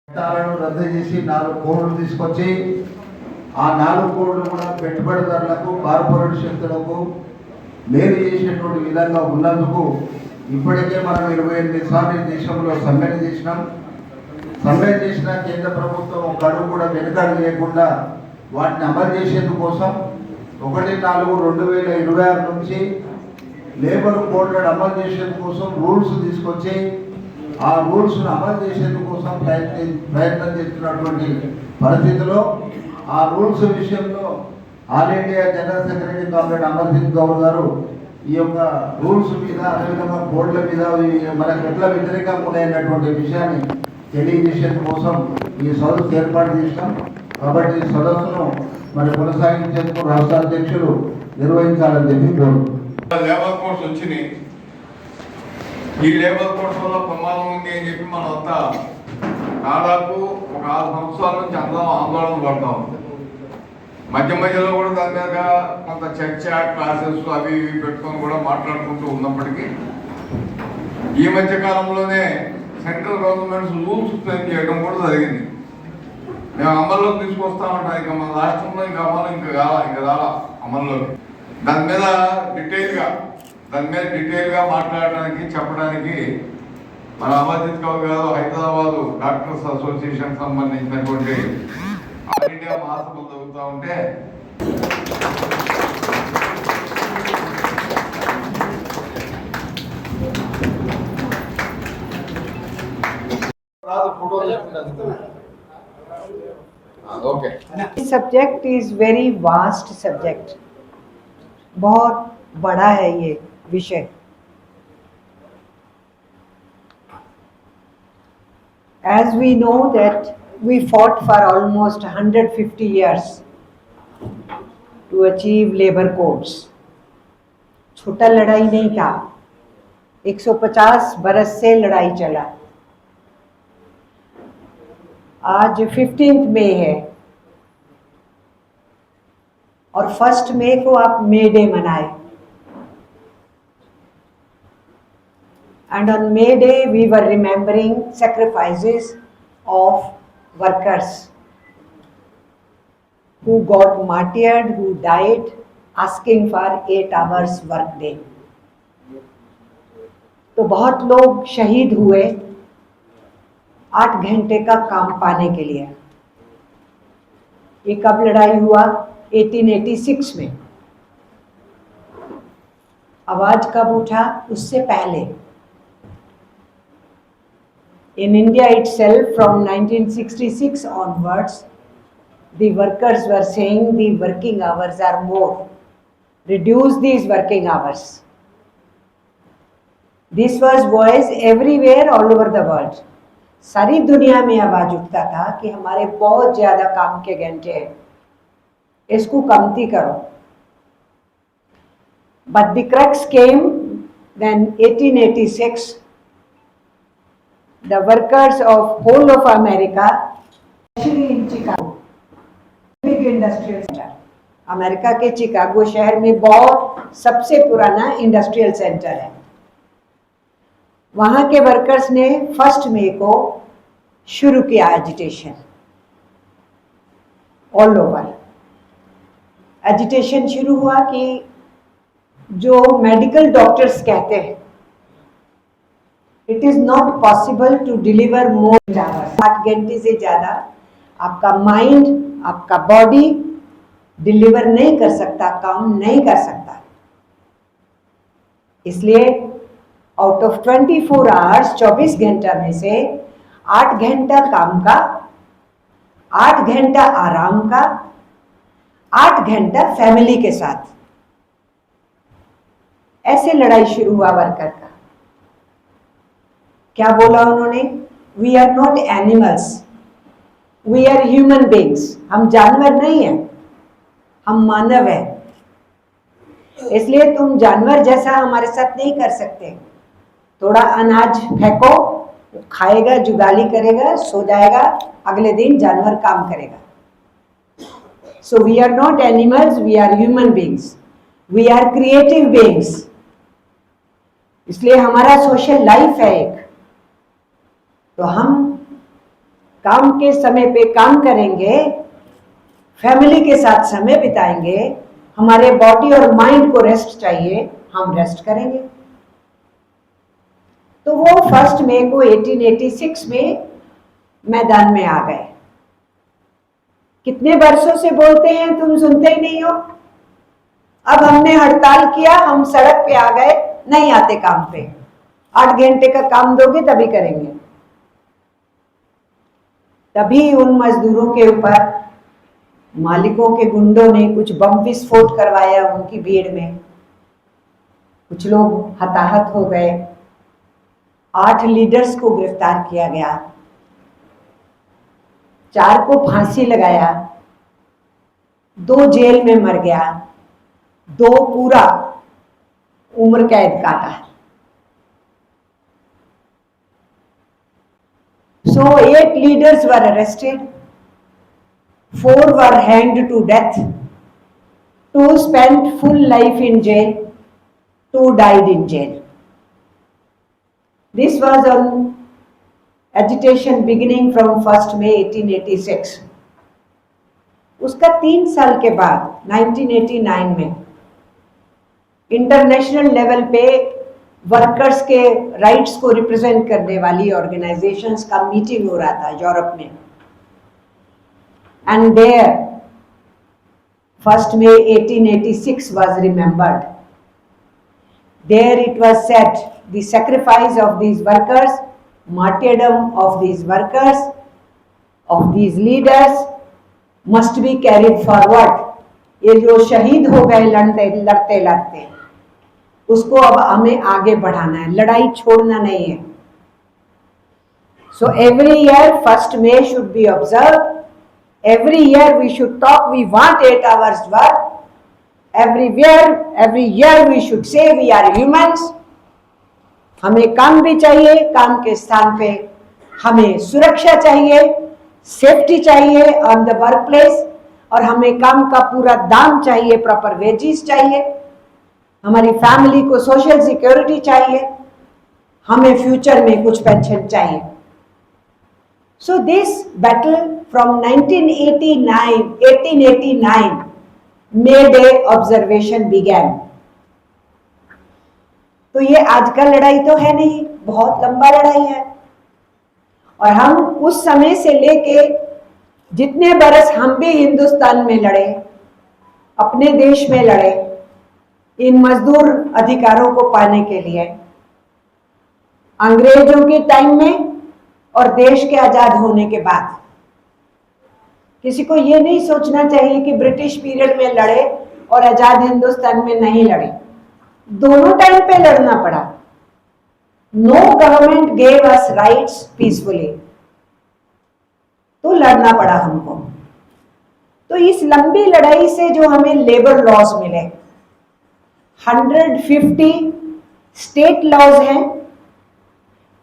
చట్టాలను రద్దు చేసి 4 కోడ్లు తీసుకొచ్చి ఆ 4 కోడ్లు కూడా పెట్టుబడిదారులకు కార్పొరేట్ శక్తులకు మేలు చేసేటువంటి విధంగా ఉన్నందుకు ఇప్పటికే మనం 28 సార్లు దేశంలో సమ్మెను చేసినాం. సమ్మె చేసిన కేంద్ర ప్రభుత్వం ఒక అడుగు కూడా వెనుకడుగు లేకుండా వాటిని అమలు చేసేందుకు కోసం 1/4/2026 నుంచి లేబర్ కోడ్లను అమలు చేసేందుకు కోసం రూల్స్ తీసుకొచ్చి ఆ రూల్స్ను అమలు చేసేందుకు కోసం ప్రయత్నం చేస్తున్నటువంటి పరిస్థితిలో ఆ రూల్స్ విషయంలో all India general secretary comrade Amarjit Goud గారు ఈ యొక్క రూల్స్ మీద అదేవిధంగా కోడ్ల మీద మనకు ఎట్లా వ్యతిరేకంగా ఉన్నాయన్నటువంటి విషయాన్ని తెలియజేసేందుకు కోసం ఈ సదస్సు ఏర్పాటు చేసినాం. కాబట్టి ఈ సదస్సును మరి కొనసాగించేందుకు రాష్ట్ర అధ్యక్షులు నిర్వహించాలని చెప్పి కోరుతున్నాం. లేబర్ కోర్స్ వచ్చినాయి. ఈ లేబర్ కోర్స్ వల్ల ప్రమాదం ఉంది అని చెప్పి మనం అంతా దాదాపు ఒక 6 సంవత్సరాల నుంచి అందరం ఆందోళన పడతాం. మధ్యలో కూడా దాని మీద కొంత చర్చ క్లాసెస్ అవి ఇవి పెట్టుకొని కూడా మాట్లాడుకుంటూ ఉన్నప్పటికీ ఈ మధ్య కాలంలోనే సెంట్రల్ గవర్నమెంట్స్ రూల్స్ ఫ్రేమ్ చేయడం కూడా జరిగింది. మేము అమల్లోకి తీసుకొస్తామంటాం. ఇంకా మన రాష్ట్రంలో ఇంకా అమలు ఇంకా రాలా అమల్లోకి. దాని మీద డీటెయిల్గా మాట్లాడడానికి చెప్పడానికి మన అమర్జిత్ కౌర్ గారు హైదరాబాద్ డాక్టర్స్ అసోసియేషన్ సంబంధించినటువంటి ఆల్ ఇండియా మహాసభలు జరుగుతూ ఉంటే subject is very vast subject, बहुत बड़ा है ये विषय. As we know that we fought for almost 150 years to achieve labor codes. छोटा लड़ाई नहीं था, 150 बरस से लड़ाई चला. आज 15 मई है और 1 मई को आप मे डे मनाए. And on May Day we were remembering sacrifices of workers who got martyred, who died asking for 8 hours work day. तो बहुत लोग शहीद हुए 8 घंटे का काम पाने के लिए. ये कब लड़ाई हुआ? 1886 में. आवाज कब उठा? उससे पहले. In India itself, from 1966 onwards, the workers were saying the working hours are more. Reduce these working hours. This was voice everywhere all over the world. सारी दुनिया में आवाज उठता था कि हमारे बहुत ज़्यादा काम के घंटे हैं, इसको कमती करो. But the crux came when 1886. The workers of whole of America, especially in Chicago, big industrial center. America के चिकागो शहर में बहुत सबसे पुराना इंडस्ट्रियल सेंटर है. वहाँ के वर्कर्स ने 1 मई को शुरू किया एजिटेशन ऑल ओवर. एजिटेशन शुरू हुआ कि जो मेडिकल डॉक्टर्स कहते हैं it is not possible to deliver more hours. 8 घंटे से ज़्यादा आपका माइंड, आपका बॉडी डिलीवर नहीं कर सकता, काम नहीं कर सकता. इसलिए आउट ऑफ 24 आवर्स, 24 घंटा में से 8 घंटा काम का, 8 घंटा आराम का, 8 घंटा फैमिली के साथ. ऐसे लड़ाई शुरू हुआ वर्कर का. क्या बोला उन्होंने? We are not animals, we are human beings. हम जानवर नहीं हैं, हम मानव हैं. इसलिए तुम जानवर जैसा हमारे साथ नहीं कर सकते. थोड़ा अनाज फेंको, खाएगा, जुगाली करेगा, सो जाएगा, अगले दिन जानवर काम करेगा. So we are not animals, we are human beings, we are creative beings. इसलिए हमारा सोशल लाइफ है एक. तो हम काम के समय पे काम करेंगे, फैमिली के साथ समय बिताएंगे, हमारे बॉडी और माइंड को रेस्ट चाहिए, हम रेस्ट करेंगे। तो वो 1 मई को 1886 में मैदान में आ गए। कितने वर्षों से बोलते हैं, तुम सुनते ही नहीं हो। अब हमने हड़ताल किया, हम सड़क पे आ गए, नहीं आते काम पे। 8 घंटे का काम दोगे तभी करेंगे। तभी उन मजदूरों के ऊपर मालिकों के गुंडों ने कुछ बम विस्फोट करवाया उनकी भीड़ में, कुछ लोग हताहत हो गए। 8 लीडर्स को गिरफ्तार किया गया, 4 को फांसी लगाया, 2 जेल में मर गया, 2 पूरा उम्र कैद काटा। So 8 leaders were arrested, 4 were hanged to death, 2 spent full life in jail, 2 died in jail. This was on agitation beginning from 1 May 1886. उसका 3 साल के बाद 1989 में इंटरनेशनल लेवल पे वर्कर्स के राइट्स को रिप्रेजेंट करने वाली ऑर्गेनाइजेशंस का मीटिंग हो रहा था यूरोप में। And there 1 May 1886 was remembered. There it was said, the sacrifice of these workers, martyrdom of these workers, of these leaders must be carried forward. ये जो शहीद हो गए लड़ते लड़ते, उसको अब हमें आगे बढ़ाना है, लड़ाई छोड़ना नहीं है। So every year 1 May should be observed. Every year we should talk. We want 8 hours work. Every year we should say we are humans. हमें काम भी चाहिए, काम के स्थान पे हमें सुरक्षा चाहिए, सेफ्टी चाहिए ऑन द वर्क प्लेस, और हमें काम का पूरा दाम चाहिए, प्रॉपर वेजेस चाहिए, हमारी फैमिली को सोशल सिक्योरिटी चाहिए, हमें फ्यूचर में कुछ पेंशन चाहिए। So this battle from 1889 may day observation began. तो ये आज का लड़ाई तो है नहीं, बहुत लंबा लड़ाई है। और हम उस समय से लेके जितने बरस हम भी हिंदुस्तान में लड़े, अपने देश में लड़े इन मजदूर अधिकारों को पाने के लिए, अंग्रेजों के टाइम में और देश के आजाद होने के बाद, किसी को ये नहीं सोचना चाहिए कि ब्रिटिश पीरियड में लड़े और आजाद हिंदुस्तान में नहीं लड़े। दोनों टाइम पे लड़ना पड़ा। No government gave us rights peacefully, तो लड़ना पड़ा हमको। तो इस लंबी लड़ाई से जो हमें लेबर लॉज मिले, 150 स्टेट लॉज हैं,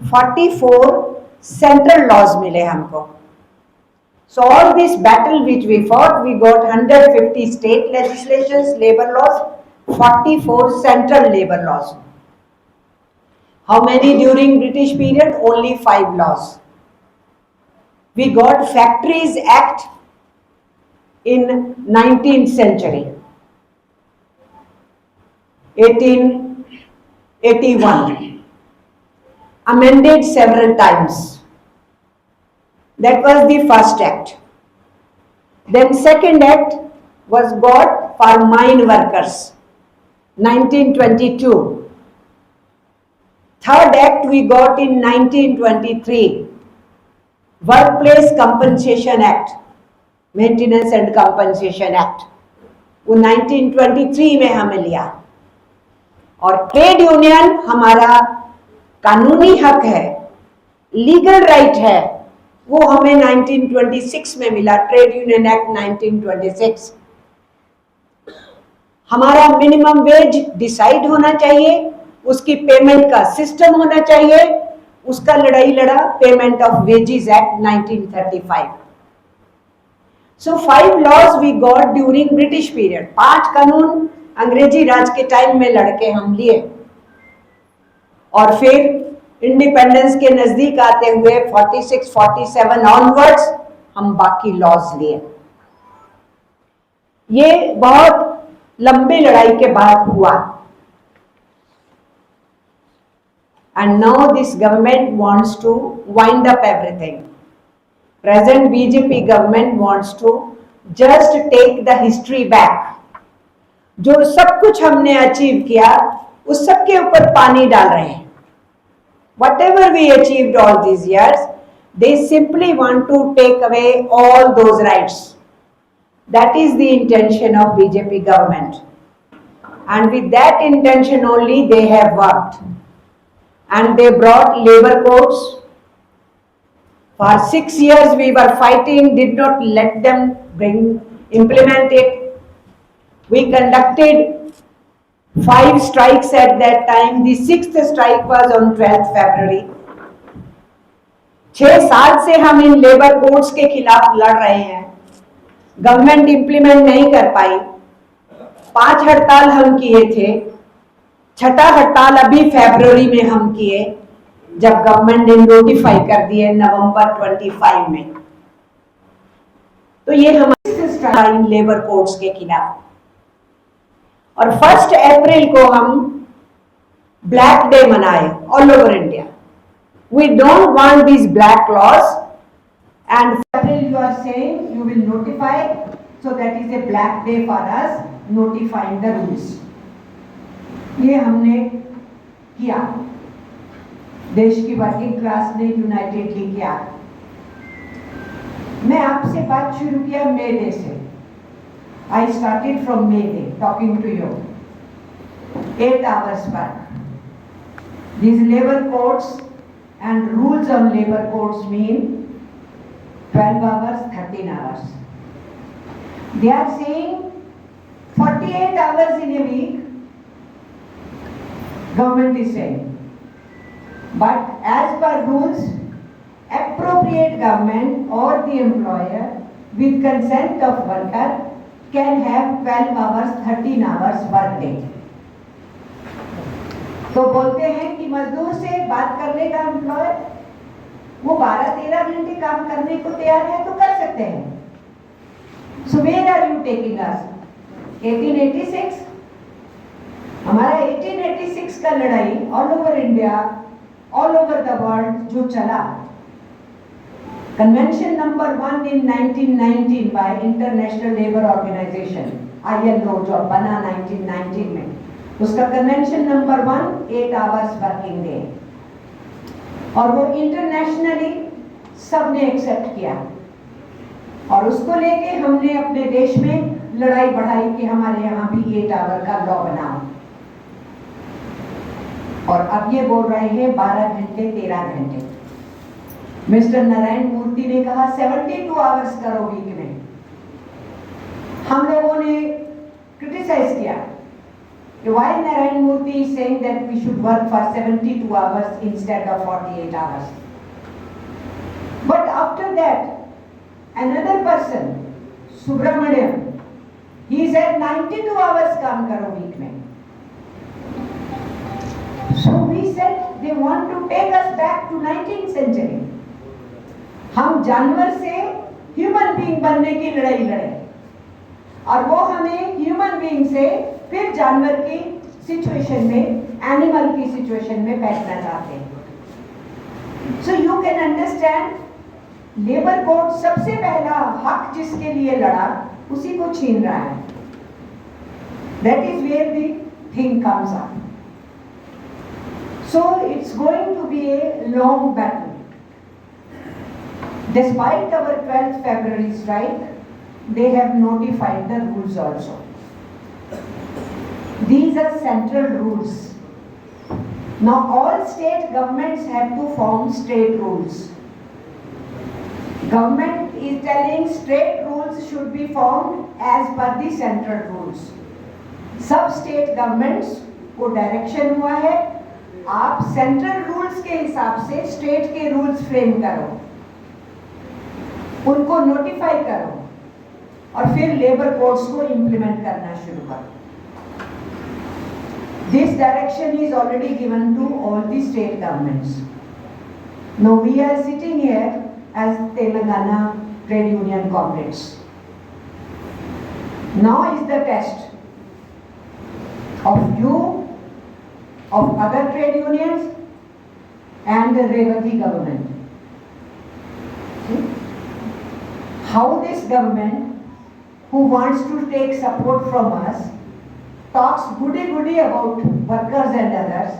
44 सेंट्रल लॉज मिले हमको। So all this battle which we fought, we got 150 state legislations, labor laws, 44 central labor laws. How many during British period? Only 5 laws. We got Factories Act in 19th century, 1881, amended several times. That was the first act. Then second act was got for mine workers, 1922. Third act we got in 1923, Workplace Compensation Act, Maintenance and Compensation Act, वो 1923 में हमें लिया। और trade union हमारा कानूनी हक है, legal right है, वो हमें 1926 में मिला, ट्रेड यूनियन एक्ट 1926। हमारा मिनिमम वेज डिसाइड होना चाहिए, उसकी पेमेंट का सिस्टम होना चाहिए, उसका लड़ाई लड़ा payment of wages act 1935। So 5 laws we got during British period. 5 कानून अंग्रेजी राज के टाइम में लड़के हम लिए। और फिर इंडिपेंडेंस के नजदीक आते हुए 46, 47 ऑनवर्ड्स हम बाकी लॉज लिए। ये बहुत लंबी लड़ाई के बाद हुआ। And now this government wants to wind up everything. Present BJP government wants to just take the history back. जो सब कुछ हमने अचीव किया उस सब के ऊपर पानी डाल रहे हैं। Whatever we achieved all these years, they simply want to take away all those rights. That is the intention of BJP government. And with that intention only they have worked. And they brought labor codes. For 6 years we were fighting, did not let them implement it. We conducted 5 strikes at that time. The 6th strike was on 12th February. 6 साल से हम in labour codes के खिलाफ लड़ रहे हैं। Government implement नहीं कर पाई। 5 हड़ताल हम किए थे। 6ठा हड़ताल अभी फरवरी में हम किए, जब गवर्नमेंट ने नोटिफाई कर दिए नवंबर 25 में। तो ये हमारे स्ट्राइक लेबर कोड्स के खिलाफ। और 1 अप्रैल को हम ब्लैक डे मनाए all over India. We don't want this black laws and April you are saying you will notify, so that is a black day for us notifying the rules. ये हमने किया, देश की working class ने unitedly किया। मैं आपसे बात शुरू किया मे डे से। I started from May Day talking to you. 8 hours work. These labor codes and rules on labor codes mean 12 hours, 13 hours. They are saying 48 hours in a week, government is saying. But as per rules, appropriate government or the employer with consent of worker can have 12 hours, 13 hours work day. तो बोलते हैं कि मजदूर से बात करने का employer वो 12-13 घंटे काम करने को तैयार है तो कर सकते हैं। So where are you taking us? 1886? हमारा 1886 का लड़ाई all over India, all over the world जो चला, convention number 1 in 1919 by international labour organisation ILO जो बना 1919 में, उसका convention number 1 8 hours working day, और वो इंटरनेशनली सबने एक्सेप्ट किया। और उसको लेके हमने अपने देश में लड़ाई बढ़ाई कि हमारे यहाँ भी 8 आवर का लॉ बनाओ। और अब ये बोल रहे हैं 12 घंटे 13 घंटे। मिस्टर नारायण मूर्ति ने कहा 72 आवर्स करो वीक में। हम लोगों ने क्रिटिसाइज किया कि why Narayana Murthy is saying that we should work for 72 hours instead of 48 hours. But after that another person Subrahmanyam he said 92 hours काम करो वीक में। So we said they want to take us back to 19th century. हम जानवर से human being बनने की लड़ाई लड़े और वो हमें ह्यूमन बीइंग से फिर जानवर की सिचुएशन में, एनिमल की सिचुएशन में बैठना चाहते हैं। So you can understand labour code सबसे पहला हक जिसके लिए लड़ा उसी को छीन रहा है। That is where the thing comes up. So it's going to be a long battle. Despite our 12th February strike, they have notified the rules also. These are central rules. Now all state governments have to form state rules. Government is telling state rules should be formed as per the central rules. सब state governments को direction हुआ है, आप central rules के हिसाब से state के rules frame करो, उनको नोटिफाई करो और फिर लेबर कोड्स को इंप्लीमेंट करना शुरू करो। This direction is already given to all the state governments. Now we are sitting here as Telangana trade union comrades. Now is the test of you, of other trade unions and the Revati government. See? How this government, who wants to take support from us, talks goody about workers and others.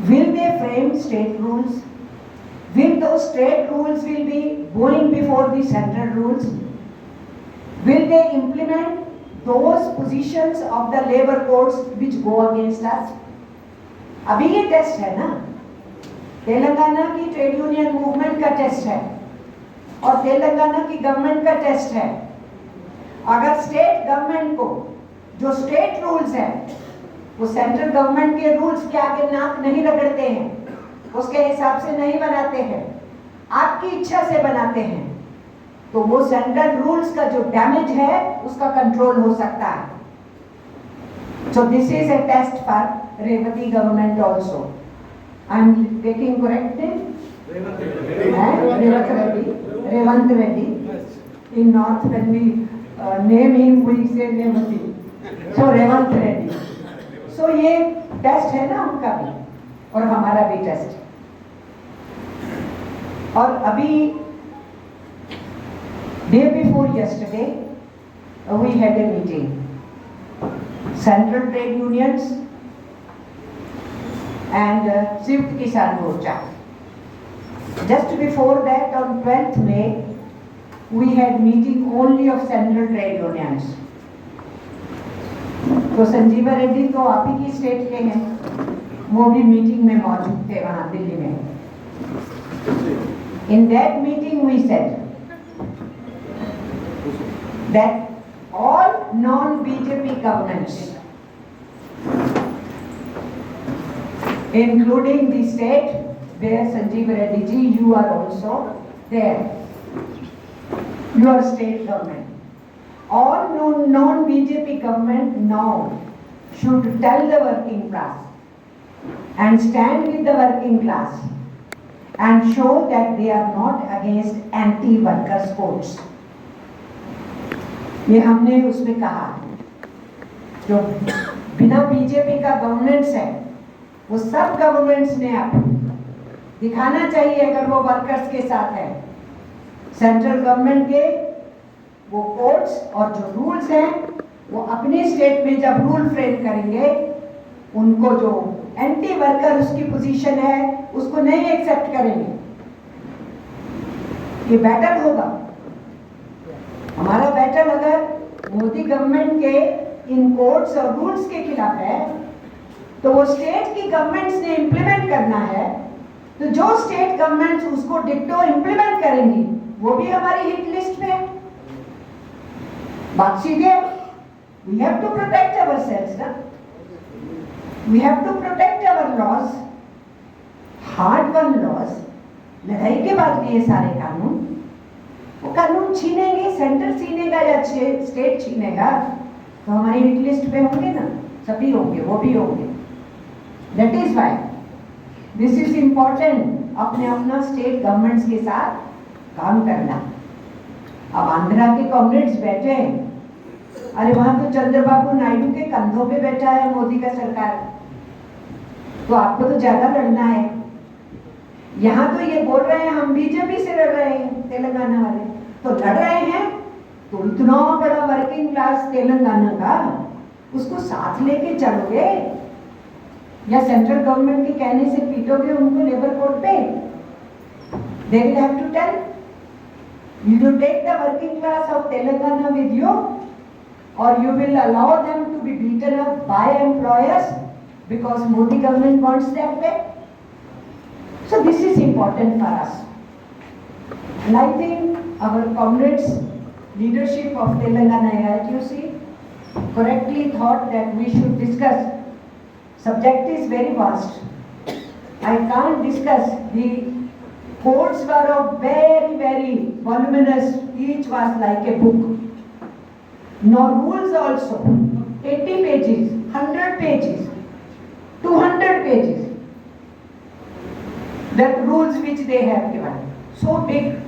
Will they frame state rules? Will those state rules will be going before the central rules? Will they implement those positions of the labor codes which go against us? अभी ये test है ना, तेलंगाना की trade union movement का test है और तेलंगाना की government का टेस्ट है। अगर स्टेट गवर्नमेंट को जो स्टेट रूल्स है वो सेंट्रल गवर्नमेंट के रूल्स के आगे नाक नहीं रगड़ते हैं, उसके हिसाब से नहीं बनाते हैं, आपकी इच्छा से बनाते हैं, तो वो सेंट्रल रूल्स का जो डैमेज है उसका कंट्रोल हो सकता है। So this is a test for Revathi government also. I am taking correct name Revanth Reddy. In north when we name him we say Revathi, सो रेवंत रेड्डी। सो ये टेस्ट है ना उनका भी और हमारा भी टेस्ट। और अभी day before yesterday we had a meeting, central trade unions and Swift Kisan Morcha. Just before that on 12th May we had meeting only of central trade unions. तो संजीवा रेड्डी तो आप ही की स्टेट के हैं, वो भी मीटिंग में मौजूद थे वहां दिल्ली में। In that meeting we said that all non-BJP governments, including the state where Sanjeev Reddy ji, you are also there, your state government, all non-BJP government now should tell the working class and stand with the working class and show that they are not against anti-workers codes. ये हमने उसमें कहा जो बिना BJP का governance है वो सब गवर्नमेंट्स ने अब दिखाना चाहिए अगर वो वर्कर्स के साथ है। सेंट्रल गवर्नमेंट के वो कोड्स और जो रूल्स हैं वो अपने स्टेट में जब रूल फ्रेम करेंगे उनको जो एंटी वर्कर उसकी पोजीशन है उसको नहीं एक्सेप्ट करेंगे। ये बैटल होगा हमारा। बैटल अगर मोदी गवर्नमेंट के इन कोड्स और रूल्स के खिलाफ है तो वो स्टेट की गवर्नमेंट्स ने इंप्लीमेंट करना है, तो जो स्टेट गवर्नमेंट्स उसको डिक्टो इंप्लीमेंट करेंगी वो भी हमारी हिट लिस्ट पे है। बात सीधे, we have to protect ourselves ना, we have to protect our laws, hard one laws. लड़ाई के बाद भी ये सारे कानून, वो कानून छीनेंगे, सेंटर छीनेगा या स्टेट छीनेगा तो हमारी हिट लिस्ट पे होंगे ना, सभी होंगे, वो भी होंगे। That is why this is important, अपने अपना स्टेट गवर्नमेंट्स के साथ काम करना। अब आंध्रा के कॉमरेड्स बैठे हैं, अरे वहां तो चंद्रबाबू नायडू के कंधों पे बैठा है मोदी का सरकार, तो आपको तो ज्यादा लड़ना है। यहाँ तो ये बोल रहे हैं हम बीजेपी से लड़ रहे हैं तेलंगाना वाले, तो लड़ रहे हैं तो इतना बड़ा वर्किंग क्लास तेलंगाना का उसको साथ लेके चलोगे या सेंट्रल गवर्नमेंट के कहने से पीटोगे उनको लेबर कोड पे? They will have to tell. Will you take the working class of Telangana with you, or you will allow them to be beaten up by employers because Modi government wants that way? So this is important for us. And I think our comrades, leadership of Telangana AITUC correctly thought that we should discuss. Subject is very vast. I can't discuss. The codes were of very, very voluminous. Each was like a book. No rules also. 80 pages, 100 pages. 200 pages. That rules which they have given, so big.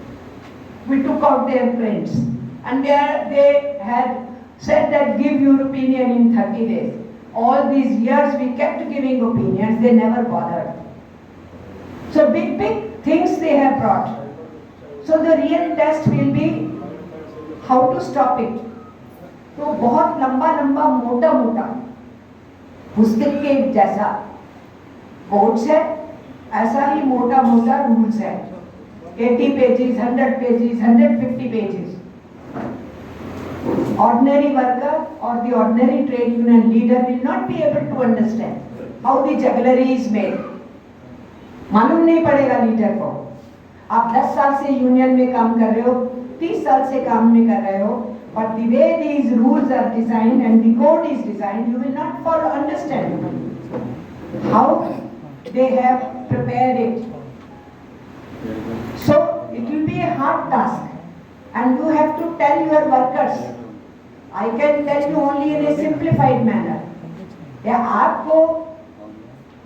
We took out their prints, and they had said that give your opinion in 30 days. All these years we kept giving opinions, they never bothered. So big things they have brought. So the real test will be how to stop it. तो बहुत लंबा लंबा मोटा मोटा पुस्तक के जैसा codes है, ऐसा ही मोटा मोटा रूल्स है. 80 pages, 100 pages, 150 pages. Ordinary worker or the ordinary trade union leader will not be able to understand how the jugglery is made. मालूम नहीं पड़ेगा लीडर को. आप 10 साल से यूनियन में काम कर रहे हो, 30 साल से काम में कर रहे हो, but the way these rules are designed and the code is designed, you will not follow, understand how they have prepared it. So it will be a hard task, and you have to tell your workers. I can tell you only in a simplified manner. या आपको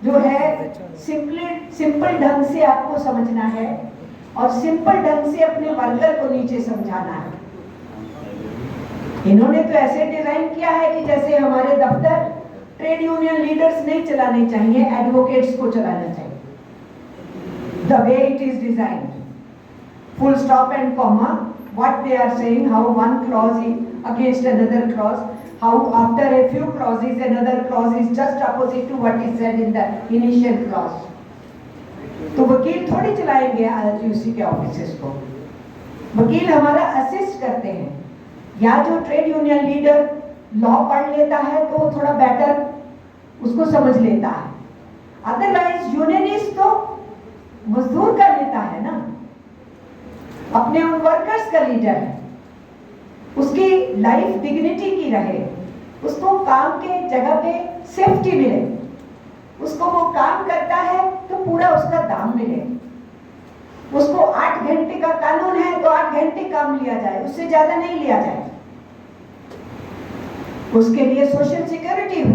जो है simple ढंग से आपको समझना है और सिंपल ढंग से अपने वर्कर को नीचे समझाना है. इन्होंने तो ऐसे डिजाइन किया है कि जैसे हमारे दफ्तर ट्रेड यूनियन लीडर्स नहीं चलाने चाहिए, एडवोकेट्स को चलाना चाहिए. The way it is designed, full stop and comma, what they are saying, how one clause is against another clause, how after a few clauses another clause is just opposite to what is said in the initial clause. तो वकील थोड़ी चलाएंगे आरटीयूसी के offices को. वकील हमारा assist करते हैं, या जो ट्रेड यूनियन लीडर लॉ पढ़ लेता है तो वो थोड़ा बेटर उसको समझ लेता है. अदरवाइज यूनियनिस्ट तो मजदूर का नेता है ना, अपने उन वर्कर्स का लीडर है. उसकी लाइफ डिग्निटी की रहे, उसको काम के जगह पे सेफ्टी मिले, उसको वो काम करता है तो पूरा उसका दाम मिले. उसको 8 घंटे का कानून है तो 8 घंटे काम लिया जाए, उससे ज्यादा नहीं लिया जाए. उसके लिए सोशल सिक्योरिटी हो,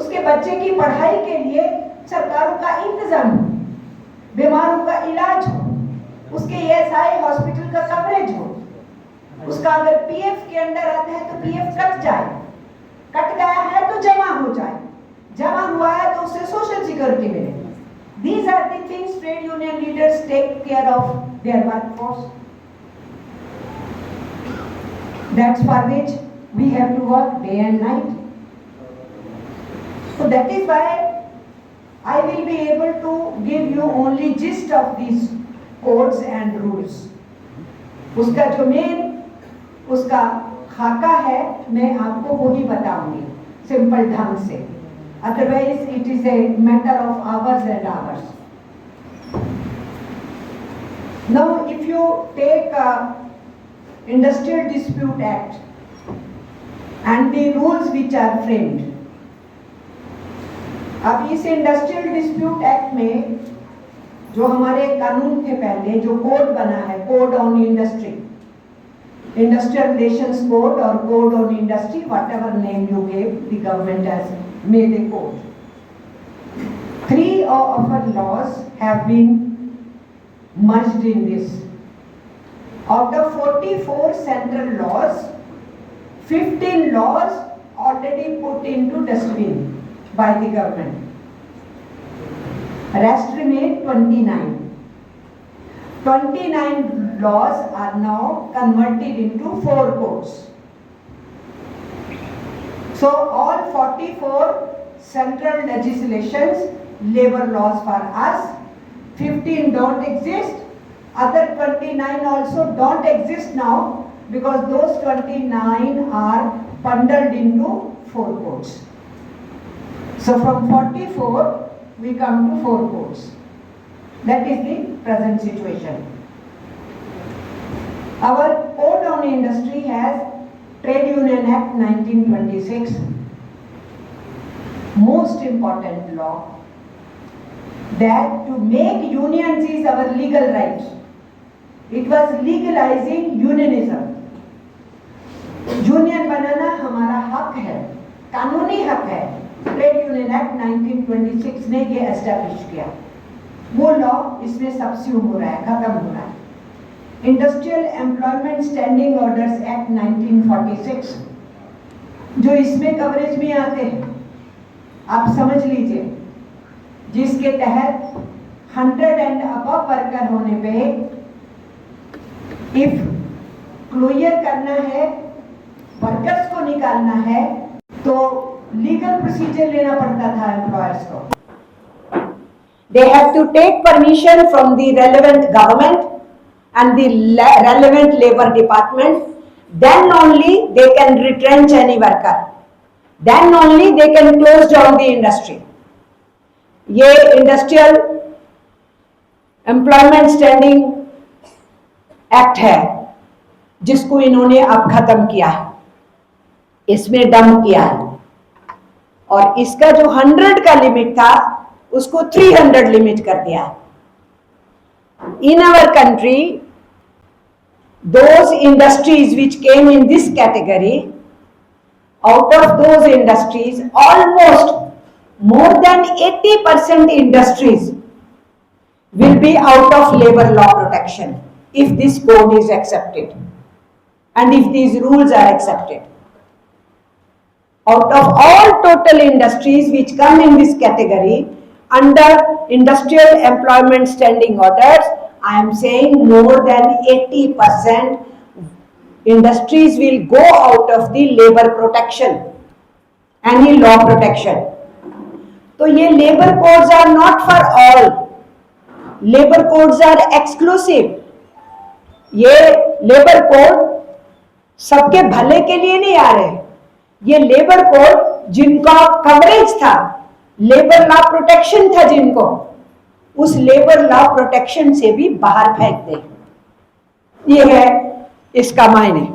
उसके बच्चे की पढ़ाई के लिए सरकारों का इंतजाम हो, बीमारों का इलाज हो, उसके ईएसआई हॉस्पिटल का कवरेज हो, उसका अगर पीएफ के अंडर आता है तो पीएफ कट जाए, कट गया है तो जमा हो जाए, जमा हुआ है तो उससे सोशल सिक्योरिटी मिले. These are the things trade union leaders take care of their workforce. That's for which we have to work day and night. So that is why I will be able to give you only gist of these codes and rules. उसका जो main उसका खाका है मैं आपको वही बताऊंगी simple ढंग से. Otherwise it is a matter of hours and hours. Now if you take Industrial Dispute Act and the rules which are framed, अब इस इंडस्ट्रियल डिस्प्यूट एक्ट में जो हमारे कानून थे पहले जो कोड बना है, code on industry, industrial relations code और code on industry, whatever name you give, the government has made a code. 3 of our laws have been merged in this. Of the 44 central laws, 15 laws already put into dustbin by the government. Rest remain 29. 29 laws are now converted into 4 codes. So all 44 central legislations, labor laws for us, 15 don't exist. Other 29 also don't exist now because those 29 are bundled into 4 codes. So from 44 we come to 4 codes. That is the present situation. Our Code on Industry has Trade Union Act 1926, most important law, that to make unions is our legal right. It was legalizing unionism. Union बनाना हमारा हक है, कानूनी हक है. Trade union act 1926 ने ये establish किया। वो लॉ इसमें सबस्यूम हो रहा है, खत्म हो रहा है। Industrial employment standing orders act 1946 जो इसमें कवरेज में आते हैं, आप समझ लीजिए, जिसके तहत 100 एंड अबव वर्कर होने पे इफ क्लोजर करना है, वर्कर्स को निकालना है, तो लीगल प्रोसीजर लेना पड़ता था एम्प्लॉयर्स को। They have to take permission from the relevant government and the relevant labor department. Then only they can retrench any worker. Then only they can close down the industry. ये industrial employment standing act है जिसको इन्होंने अब खत्म किया है, इसमें dump किया है, और इसका जो 100 का लिमिट था उसको 300 लिमिट कर दिया है। In our country those industries which came in this category, out of those industries almost more than 80% industries will be out of labor law protection if this code is accepted and if these rules are accepted. Out of all total industries which come in this category under industrial employment standing orders, I am saying more than 80% industries will go out of the labor protection, any law protection. तो ये labor codes are not for all. Labor codes are exclusive. ये labor code सबके भले के लिए नहीं आ रहे। ये लेबर कोड जिनका कवरेज था, लेबर लॉ प्रोटेक्शन था जिनको, उस लेबर लॉ प्रोटेक्शन से भी बाहर फेंक दे। ये है इसका मायने।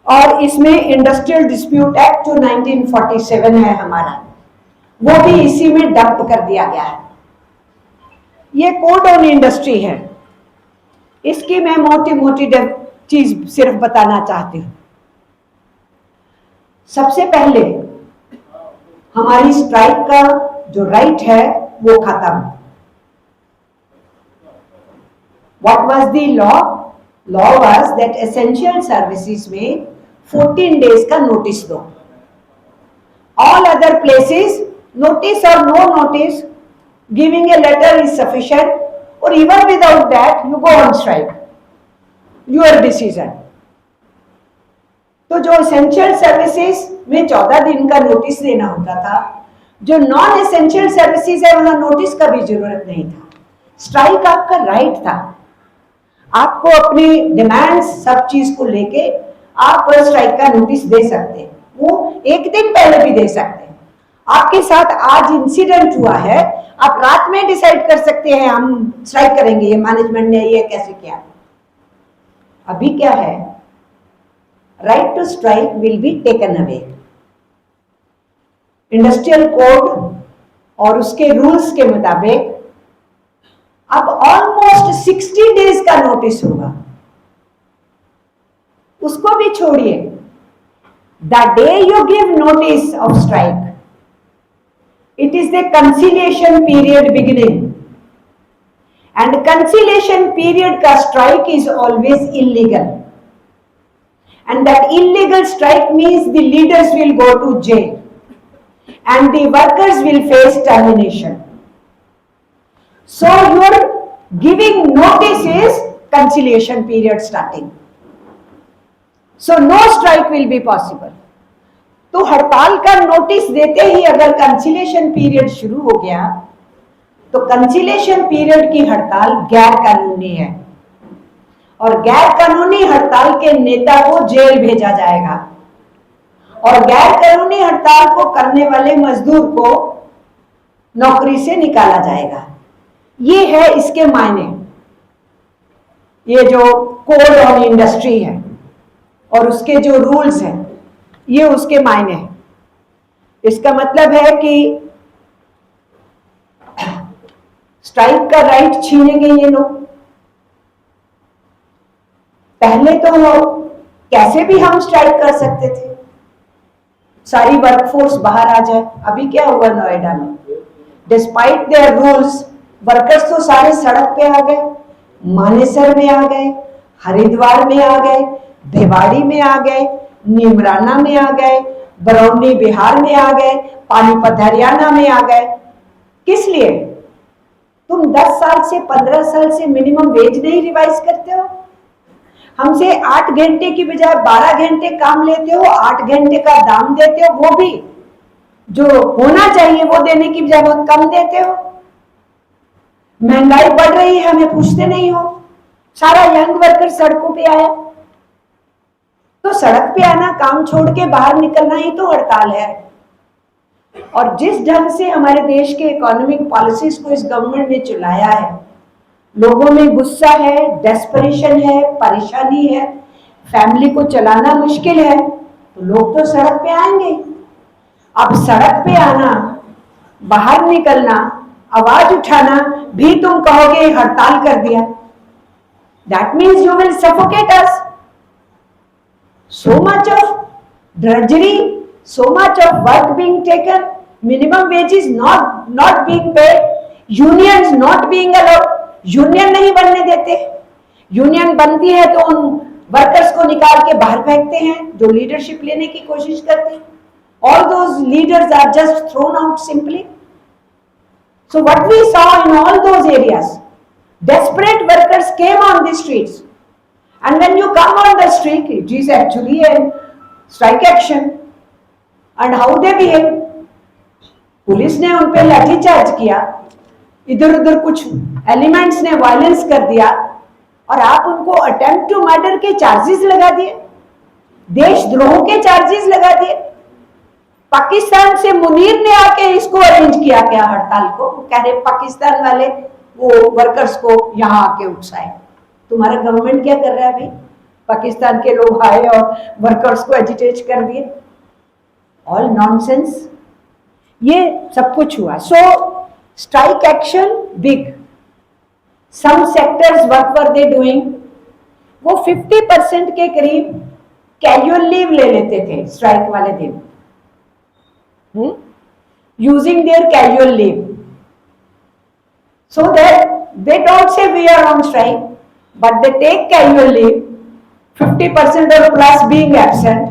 और इसमें इंडस्ट्रियल डिस्प्यूट एक्ट जो 1947 है हमारा, वो भी इसी में डंप कर दिया गया है। ये कोड ऑन इंडस्ट्री है, इसकी मैं मोटी मोटी चीज सिर्फ बताना चाहती हूँ। सबसे पहले हमारी स्ट्राइक का जो राइट है वो खत्म। What was the law? Law was that essential services में 14 days का नोटिस दो। All other places, notice or no notice, giving a letter is sufficient, or even without that you go on strike. Your decision. तो जो essential services में 14 दिन का notice देना होता था, जो नॉन एसेंशियल सर्विसेज है वहां नोटिस का भी जरूरत नहीं था। स्ट्राइक आपका राइट था, आपको अपनी डिमांड्स सब चीज को लेके आप स्ट्राइक का नोटिस दे सकते हैं, वो एक दिन पहले भी दे सकते हैं। आपके साथ आज इंसिडेंट हुआ है, आप रात में डिसाइड कर सकते हैं हम स्ट्राइक करेंगे, ये मैनेजमेंट ने ये कैसे किया। अभी क्या है, right to strike will be taken away. Industrial code और उसके रूल्स के मुताबिक अब ऑलमोस्ट 60 डेज का नोटिस होगा। उसको भी छोड़िए, the day you give notice of strike, it is the conciliation period beginning, and conciliation period ka strike is always illegal, and that illegal strike means the leaders will go to jail and the workers will face termination. So your giving notice is conciliation period starting, so no strike will be possible. तो हड़ताल का notice देते ही अगर conciliation period शुरू हो गया तो conciliation period की हड़ताल गैर कानूनी है, और गैर कानूनी हड़ताल के नेता को जेल भेजा जाएगा, और गैर कानूनी हड़ताल को करने वाले मजदूर को नौकरी से निकाला जाएगा। ये है इसके मायने। ये जो कोड ऑन इंडस्ट्री है और उसके जो रूल्स हैं, ये उसके मायने हैं। इसका मतलब है कि स्ट्राइक का राइट छीनेंगे ये लोग। पहले तो कैसे भी हम स्ट्राइक कर सकते थे, सारी वर्कफोर्स बाहर आ जाए। अभी क्या हुआ नोएडा में, डिस्पाइट देयर रूल्स वर्कर्स तो सारे सड़क पे आ गए, मानेसर में आ गए, हरिद्वार में आ गए, भिवाड़ी में आ गए, नीमराना में आ गए, बरौनी बिहार में आ गए, पानीपत हरियाणा में आ गए। किस लिए? तुम 10 साल से 15 साल से मिनिमम वेज नहीं रिवाइज करते हो। हमसे 8 घंटे की बजाय 12 घंटे काम लेते हो, 8 घंटे का दाम देते हो, वो भी जो होना चाहिए वो देने की बजाय बहुत कम देते हो। महंगाई बढ़ रही है, हमें पूछते नहीं हो। सारा यंग वर्कर सड़कों पे आया, तो सड़क पे आना, काम छोड़ के बाहर निकलना ही तो हड़ताल है। और जिस ढंग से हमारे देश के इकोनॉमिक पॉलिसीज को इस गवर्नमेंट ने चलाया है, लोगों में गुस्सा है, डेस्परेशन है, परेशानी है, फैमिली को चलाना मुश्किल है, तो लोग तो सड़क पे आएंगे। अब सड़क पे आना, बाहर निकलना, आवाज उठाना भी तुम कहोगे हड़ताल कर दिया, that means you will suffocate us. So much of drudgery, so much of work being taken, minimum wages not being paid, unions not being allowed, union नहीं बनने देते। यूनियन बनती है तो उन वर्कर्स को निकाल के बाहर फेंकते हैं जो लीडरशिप लेने की कोशिश करते हैं। All those leaders are just thrown out simply. So what we saw in all those areas, desperate workers came on the streets. And when you come on the street, it is actually a strike action. And how they behave? Police ने उन पे लाठीचार्ज किया, इधर उधर कुछ elements ने violence कर दिया, और आप उनको अटेम्प्ट टू मर्डर के चार्जेस लगा दिए, देशद्रोह के चार्जेस लगा दिए। पाकिस्तान से मुनीर ने आके इसको अरेंज किया क्या हड़ताल को, कह रहे पाकिस्तान वाले वो वर्कर्स को यहाँ आके उकसाए। तुम्हारा गवर्नमेंट क्या कर रहा है अभी? पाकिस्तान के लोग आए और वर्कर्स को एजिटेट कर दिए। ऑल नॉनसेंस, ये सब कुछ हुआ। So strike action big, some sectors what were they doing, वो 50% के करीब कैजुअल लीव ले लेते थे स्ट्राइक वाले दिन, using their casual leave, so that they don't say we are on strike, but they take casual leave, 50% or plus being absent,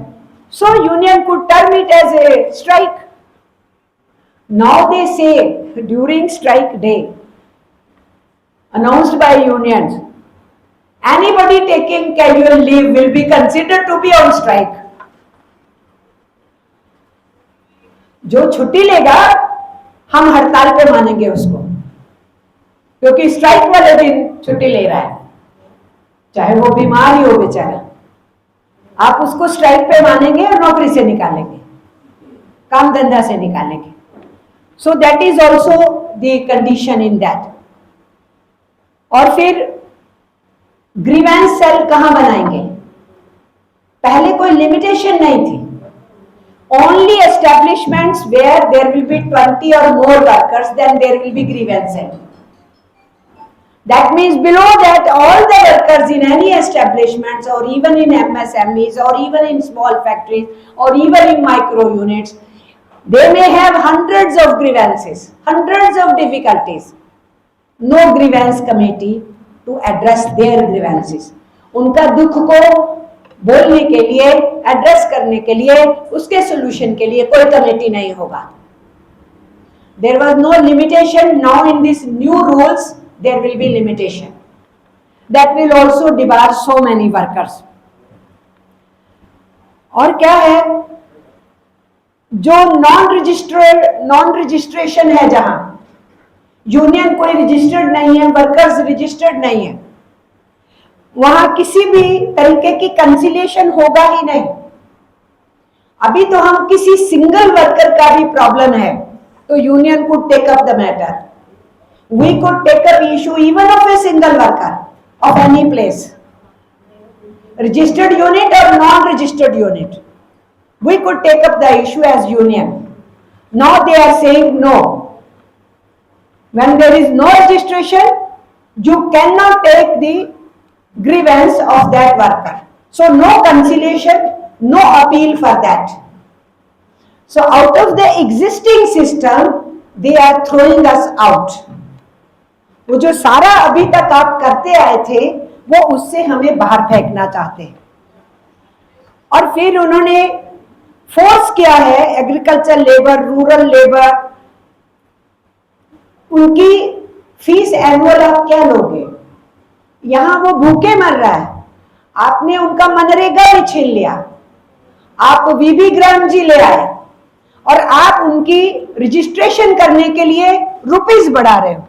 so union could term it as a strike. Now they say during strike day announced by unions, anybody taking casual leave will be considered to be on strike. जो छुट्टी लेगा हम हड़ताल पे मानेंगे उसको, क्योंकि strike वाले दिन छुट्टी ले रहा है, चाहे वो बीमार ही हो बेचारा, आप उसको स्ट्राइक पे मानेंगे और नौकरी से निकालेंगे, काम धंधा से निकालेंगे। सो that is also the condition in that. और फिर ग्रीवेंस सेल कहां बनाएंगे? पहले कोई लिमिटेशन नहीं थी, only establishments where there will be 20 or more workers, then there will be grievance cell. That means below that all the workers in any establishments or even in MSMEs or even in small factories or even in micro units, they may have hundreds of grievances, hundreds of difficulties. No grievance committee to address their grievances. उनका दुख को बोलने के लिए, address करने के लिए, उसके सोल्यूशन के लिए कोई कमेटी नहीं होगा। There was no limitation. Now in these new rules there will be limitation that will also debar so many workers. और क्या है, जो नॉन रजिस्ट्रेशन है, जहां यूनियन कोई रजिस्टर्ड नहीं है, वर्कर्स रजिस्टर्ड नहीं है, वहां किसी भी तरीके की कंसिलिएशन होगा ही नहीं। अभी तो हम किसी सिंगल वर्कर का भी प्रॉब्लम है तो union could take up the matter, we could take up issue even of a single worker of any place, registered unit or non-registered unit, we could take up the issue as union. Now they are saying no, when there is no registration you cannot take the grievance of that worker, so no conciliation, no appeal for that. So out of the existing system, they are throwing us out. वो जो सारा अभी तक आप करते आए थे, वो उससे हमें बाहर फेंकना चाहते हैं। और फिर उन्होंने फोर्स किया है एग्रीकल्चर लेबर, रूरल लेबर, उनकी फीस एनुअल आप क्या लोगे? यहां वो भूखे मर रहा है, आपने उनका मनरेगा भी छीन लिया, आप वीबी ग्राम जी ले आए और आप उनकी रजिस्ट्रेशन करने के लिए रुपीस बढ़ा रहे हो।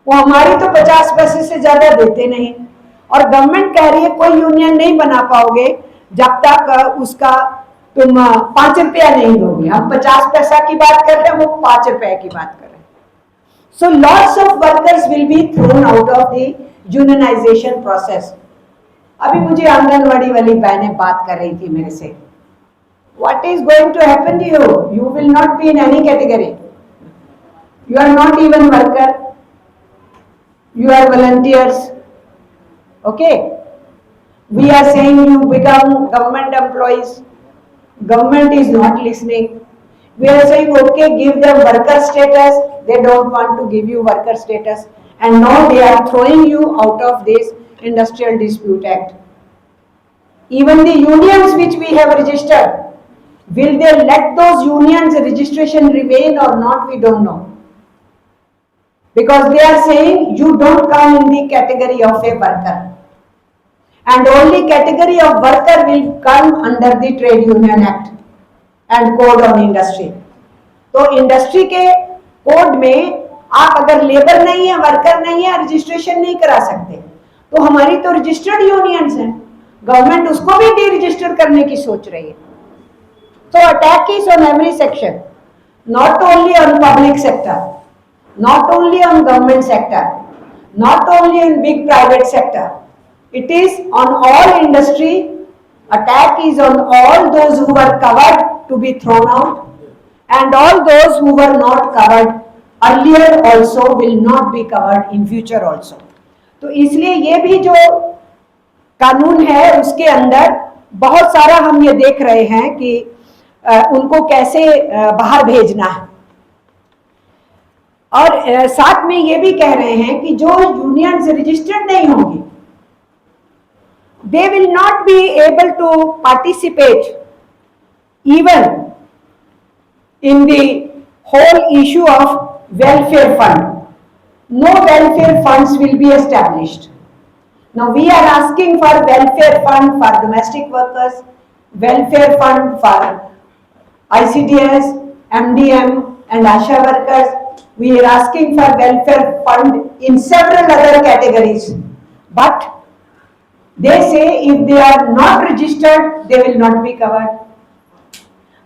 वो हमारी तो 50 पैसे से ज्यादा देते नहीं, और गवर्नमेंट कह रही है कोई यूनियन नहीं बना पाओगे जब तक उसका तुम 5 रुपया नहीं दोगे। हम 50 पैसा की बात कर रहे हैं, वो 5 रुपए की बात कर रहे हैं। So lots of workers will be thrown out of the unionisation process. अभी मुझे आंगनवाड़ी वाली बहनें बात कर रही थी मेरे से, what is going to happen to you? You will not be in any category. You are not even worker. You are volunteers. Okay? We are saying you become government employees. Government is not listening. We are saying, okay, give them worker status. They don't want to give you worker status. And now they are throwing you out of this Industrial Dispute Act. Even the unions which we have registered, will they let those unions registration remain or not, we don't know. Because they are saying you don't come in the category of a worker. And only category of worker will come under the Trade Union Act and Code on Industry. तो industry के code में आप अगर labour नहीं है, worker नहीं है, registration नहीं करा सकते। तो हमारी तो रजिस्टर्ड यूनियंस हैं, गवर्नमेंट उसको भी डी रजिस्टर करने की सोच रही है। So attack is on every section, not only on public sector, not only on government sector, not only in big private sector. It is on all industry. Attack is on all those who were covered to be thrown out, and all those who were not covered earlier also will not be covered in future also. तो इसलिए ये भी जो कानून है उसके अंदर बहुत सारा हम ये देख रहे हैं कि उनको कैसे बाहर भेजना है। और साथ में ये भी कह रहे हैं कि जो यूनियंस रजिस्टर्ड नहीं होंगी, they will not be able to participate even in the whole issue of welfare fund. No welfare funds will be established. Now we are asking for welfare fund for domestic workers, welfare fund for ICDS, MDM and ASHA workers. We are asking for welfare fund in several other categories. But they say if they are not registered, they will not be covered.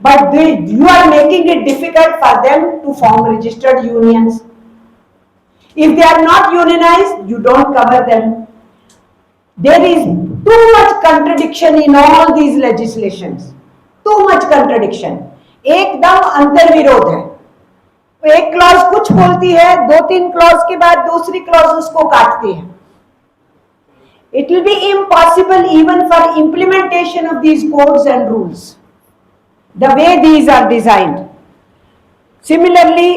But you are making it difficult for them to form registered unions. If they are not unionized, you don't cover them. There is too much contradiction in all these legislations. Too much contradiction. एकदम अंतर्विरोध है। एक clause कुछ बोलती है, 2-3 clause के बाद दूसरी clause उसको काटती है। It will be impossible even for implementation of these codes and rules, the way these are designed. Similarly,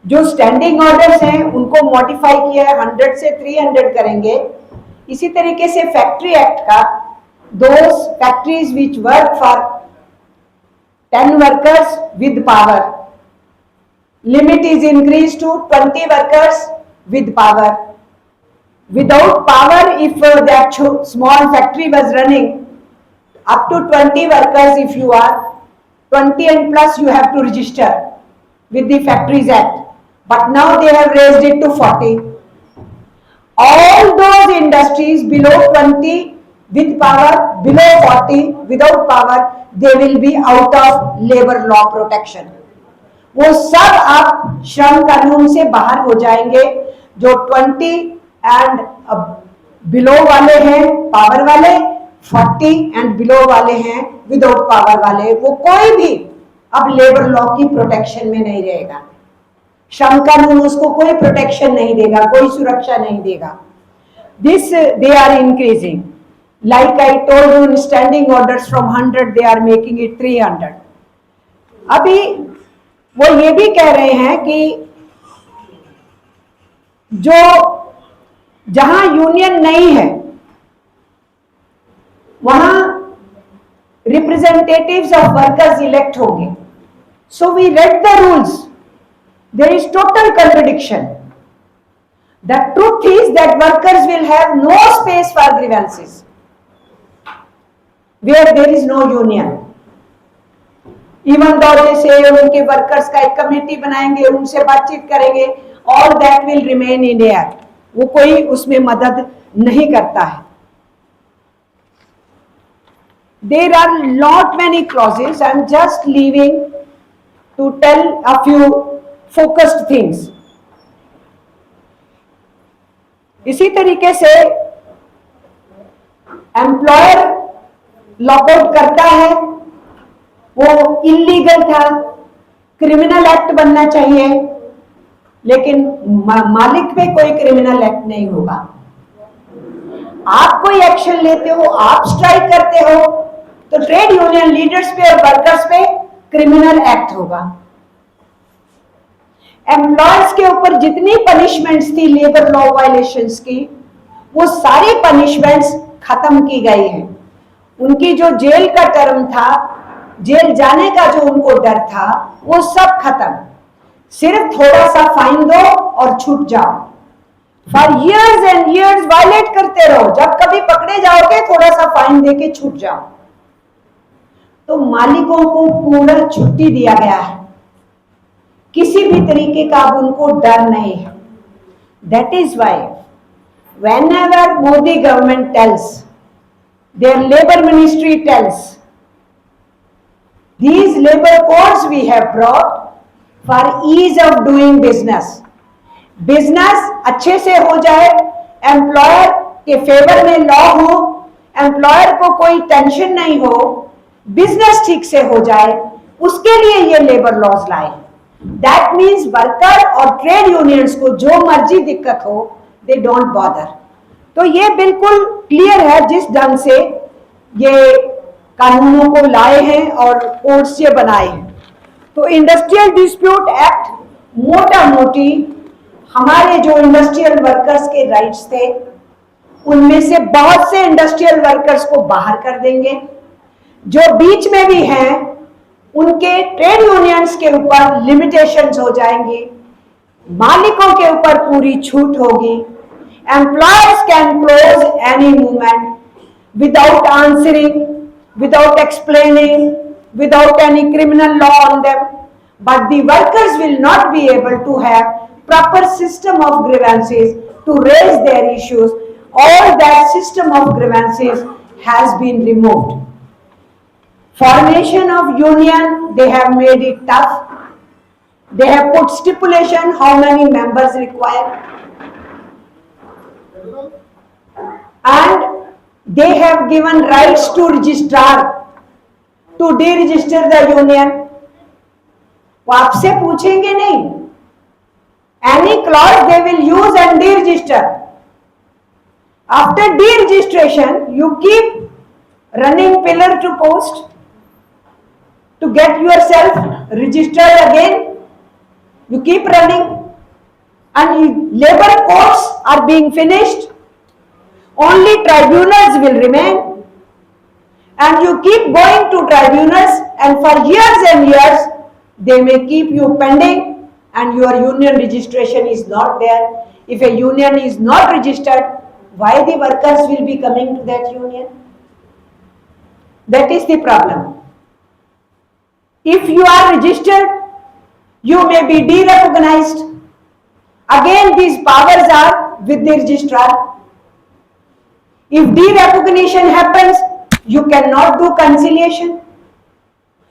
जो स्टैंडिंग ऑर्डर्स हैं उनको मॉडिफाई किया है, 100 से 300 करेंगे। इसी तरीके से फैक्ट्री एक्ट का those factories which work for 10 workers with power, limit is increased to 20 workers with power. Without power, if that small factory was running, up to 20 workers, if you are 20 and plus, you have to register with the Factories Act. But now they have raised it to 40. All those industries below 20 with power, below 40 without power, they will be out of labor law protection. वो सब आप श्रम कानून से बाहर हो जाएंगे। जो 20 एंड बिलो वाले हैं पावर वाले, 40 एंड बिलो वाले हैं विदाउट पावर वाले, वो कोई भी अब लेबर लॉ की प्रोटेक्शन में नहीं रहेगा। श्रम कानून उसको कोई प्रोटेक्शन नहीं देगा, कोई सुरक्षा नहीं देगा। This they are increasing, like I told you, standing orders from 100 they are making it 300। अभी वो ये भी कह रहे हैं कि जो जहां यूनियन नहीं है वहां रिप्रेजेंटेटिव्स ऑफ वर्कर्स इलेक्ट होंगे. So we read the rules. There is total contradiction. The truth is that workers will have no space for grievances where there is no union. Even though जैसे उनके workers का एक committee बनाएंगे, उनसे बातचीत करेंगे, all that will remain in air. वो कोई उसमें मदद नहीं करता है. There are lot many clauses. I am just leaving to tell a few focused things. इसी तरीके से एम्प्लॉयर लॉकआउट करता है, वो इलीगल था, क्रिमिनल एक्ट बनना चाहिए, लेकिन मालिक पे कोई क्रिमिनल एक्ट नहीं होगा. आप कोई एक्शन लेते हो, आप स्ट्राइक करते हो, तो ट्रेड यूनियन लीडर्स पे और वर्कर्स पे क्रिमिनल एक्ट होगा. एम्प्लॉयर्स के ऊपर जितनी पनिशमेंट्स थी लेबर लॉ वायलेशंस की, वो सारी पनिशमेंट्स खत्म की गई हैं. उनकी जो जेल का टर्म था, जेल जाने का जो उनको डर था, वो सब खत्म. सिर्फ थोड़ा सा फाइन दो और छूट जाओ. For years and years violate करते रहो, जब कभी पकड़े जाओगे थोड़ा सा फाइन देके छूट जाओ. तो मालिकों को पूरा छुट्टी दिया गया है, किसी भी तरीके का अब उनको डर नहीं है. That is why whenever Modi government tells, their labor ministry tells, these labor codes we have brought for ease of doing business. Business अच्छे से हो जाए, एम्प्लॉयर के फेवर में लॉ हो, एम्प्लॉयर को कोई टेंशन नहीं हो, बिजनेस ठीक से हो जाए, उसके लिए ये लेबर लॉज लाए. दैट मीन्स वर्कर और ट्रेड यूनियंस को जो मर्जी दिक्कत हो, दे डोंट बॉदर. तो ये बिल्कुल क्लियर है जिस ढंग से ये कानूनों को लाए हैं और कोड्स ये बनाए हैं. तो इंडस्ट्रियल डिस्प्यूट एक्ट मोटा मोटी हमारे जो इंडस्ट्रियल वर्कर्स के राइट्स थे, उनमें से बहुत से इंडस्ट्रियल वर्कर्स को बाहर कर देंगे. जो बीच में भी हैं, उनके ट्रेड यूनियंस के ऊपर लिमिटेशंस हो जाएंगी, मालिकों के ऊपर पूरी छूट होगी. Employers can close any movement without answering, without explaining, without any criminal law on them. But the workers will not be able to have proper system of grievances to raise their issues. All that system of grievances has been removed. Formation of union, they have made it tough. They have put stipulation how many members required, and they have given rights to registrar to deregister the union. वो आपसे पूछेंगे नहीं. Any clause they will use and deregister. After deregistration, you keep running pillar to post to get yourself registered again. You keep running, and labor courts are being finished. Only tribunals will remain, and you keep going to tribunals, and for years and years they may keep you pending. And your union registration is not there. If a union is not registered, why the workers will be coming to that union? That is the problem. If you are registered, you may be derecognized. Again, these powers are with the registrar. If derecognition happens, you cannot do conciliation.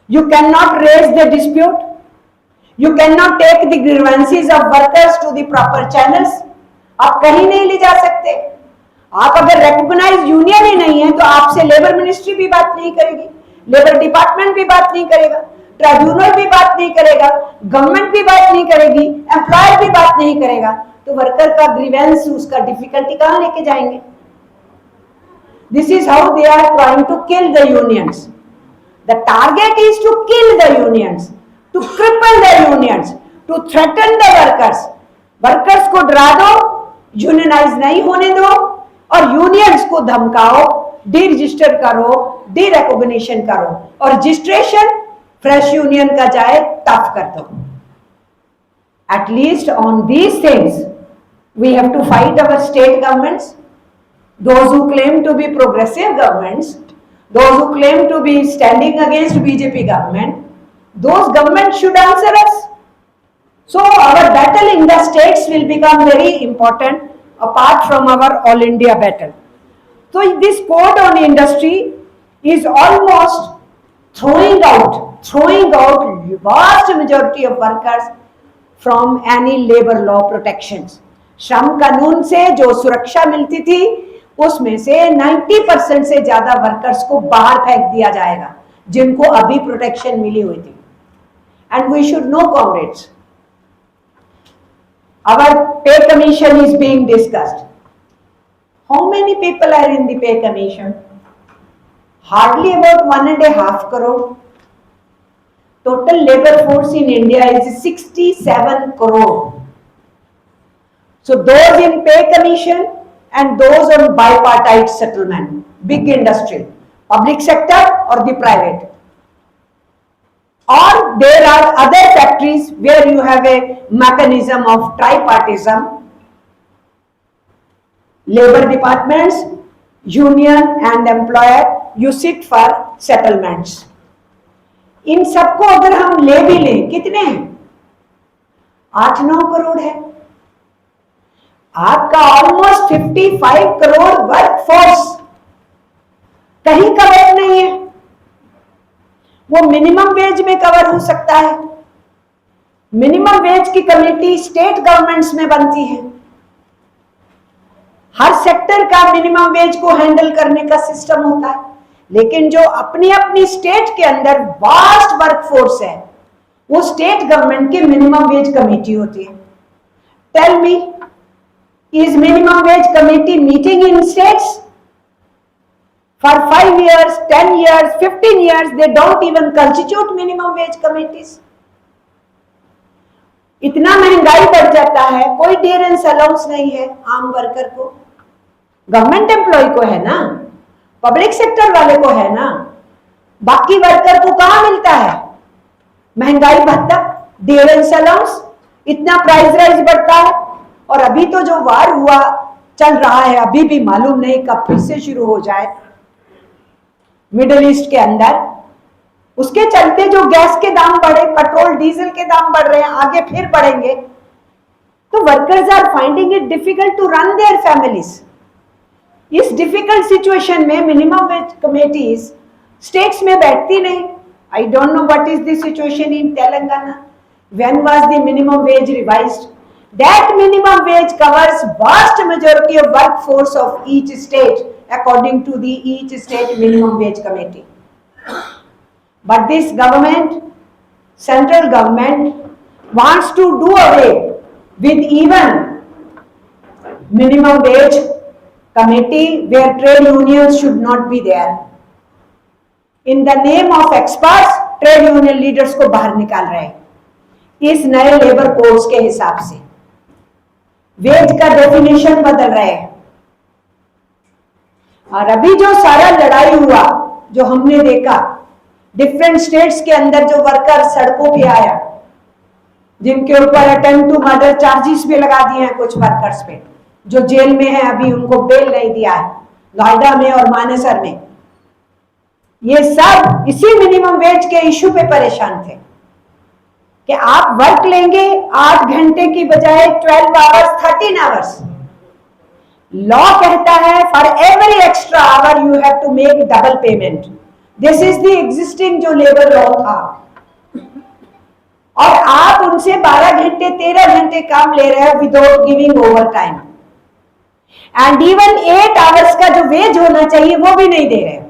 You cannot raise the dispute. You cannot take the grievances of workers to the proper channels. आप कहीं नहीं ले जा सकते. आप अगर recognise union ही नहीं है, तो आपसे लेबर मिनिस्ट्री भी बात नहीं करेगी, लेबर डिपार्टमेंट भी बात नहीं करेगा, ट्राइब्यूनल भी बात नहीं करेगा, गवर्नमेंट भी बात नहीं करेगी, एम्प्लॉयर भी बात नहीं करेगा. तो वर्कर का ग्रीवेंस, उसका डिफिकल्टी कहाँ लेके जाएंगे? This is how they are trying to kill the unions. The target is to kill the unions. to cripple the unions, to threaten the workers. Workers को डरा दो, यूनियनाइज नहीं होने दो, और यूनियंस को धमकाओ, डी रजिस्टर करो, डी रिकॉग्निशन करो, और रजिस्ट्रेशन फ्रेश यूनियन का जाए टफ कर दो. At least on these things we have to fight our state governments, those who claim to be progressive governments, those who claim to be standing against BJP government. Those governments should answer us. So our battle in the states will become very important apart from our all India battle. So this code on industry is almost throwing out vast majority of workers from any labor law protections. श्रम कानून से जो सुरक्षा मिलती थी उसमें से 90% से ज्यादा वर्कर्स को बाहर फेंक दिया जाएगा जिनको अभी प्रोटेक्शन मिली हुई थी. And we should know, comrades, our pay commission is being discussed. How many people are in the pay commission? Hardly about 1.5 crore. Total labor force in India is 67 crore. So those in pay commission and those on bipartite settlement, big industry, public sector or the private. Or there are other factories where you have a mechanism of tripartism, labor departments, union and employer, you sit for settlements. इन सबको अगर हम ले भी लें, कितने हैं? 8-9 करोड़ है. आपका ऑलमोस्ट 55 करोड़ वर्कफोर्स कहीं कवर नहीं है. वो मिनिमम वेज में कवर हो सकता है. मिनिमम वेज की कमेटी स्टेट गवर्नमेंट्स में बनती है. हर सेक्टर का मिनिमम वेज को हैंडल करने का सिस्टम होता है. लेकिन जो अपनी अपनी स्टेट के अंदर वास्ट वर्कफोर्स है वो स्टेट गवर्नमेंट की मिनिमम वेज कमेटी होती है. Tell me, is minimum wage committee meeting in states? For 5 years, 10 years, 15 years, they don't even constitute minimum wage committees. इतना महंगाई बढ़ जाता है, कोई डियरेंस अलाउंस नहीं है आम वर्कर को. गवर्नमेंट एम्प्लॉय को है ना, पब्लिक सेक्टर वाले को है ना, बाकी वर्कर को कहां मिलता है? महंगाई भत्ता, डियरेंस अलाउंस, इतना प्राइस राइज बढ़ता है. और अभी तो जो वार हुआ चल रहा है, अभी भी मालूम नहीं कब फिर से शुरू हो जाए मिडिल ईस्ट के अंदर. उसके चलते जो गैस के दाम बढ़े, पेट्रोल डीजल के दाम बढ़ रहे हैं, आगे फिर बढ़ेंगे. तो workers are finding it difficult to run their families. इस डिफिकल्ट सिचुएशन में मिनिमम वेज कमेटीज स्टेट्स में बैठती नहीं. I don't know what is the situation in Telangana. When was the minimum wage revised? That minimum wage covers vast majority of workforce of each state according to the each state minimum wage committee. But this government, central government, wants to do away with even minimum wage committee where trade unions should not be there. In the name of experts, trade union leaders को बाहर निकाल रहे हैं इस नए labour codes के हिसाब से. वेज का डेफिनेशन बदल रहे हैं. और अभी जो सारा लड़ाई हुआ, जो हमने देखा डिफरेंट स्टेट्स के अंदर, जो वर्कर सड़कों पे आया, जिनके ऊपर अटेम्प्ट टू मर्डर चार्जेस भी लगा दिए हैं कुछ वर्कर्स पे, जो जेल में है, अभी उनको बेल नहीं दिया है, नोएडा में और मानेसर में. ये सब इसी मिनिमम वेज के इशू पे परेशान थे कि आप वर्क लेंगे 8 घंटे की बजाय 12 आवर्स, 13 आवर्स. लॉ कहता है for every extra hour you have to make double payment. This is the existing जो लेबर लॉ था. और आप उनसे 12 घंटे 13 घंटे काम ले रहे हो without giving over time. And even 8 hours का जो वेज होना चाहिए वो भी नहीं दे रहे हो.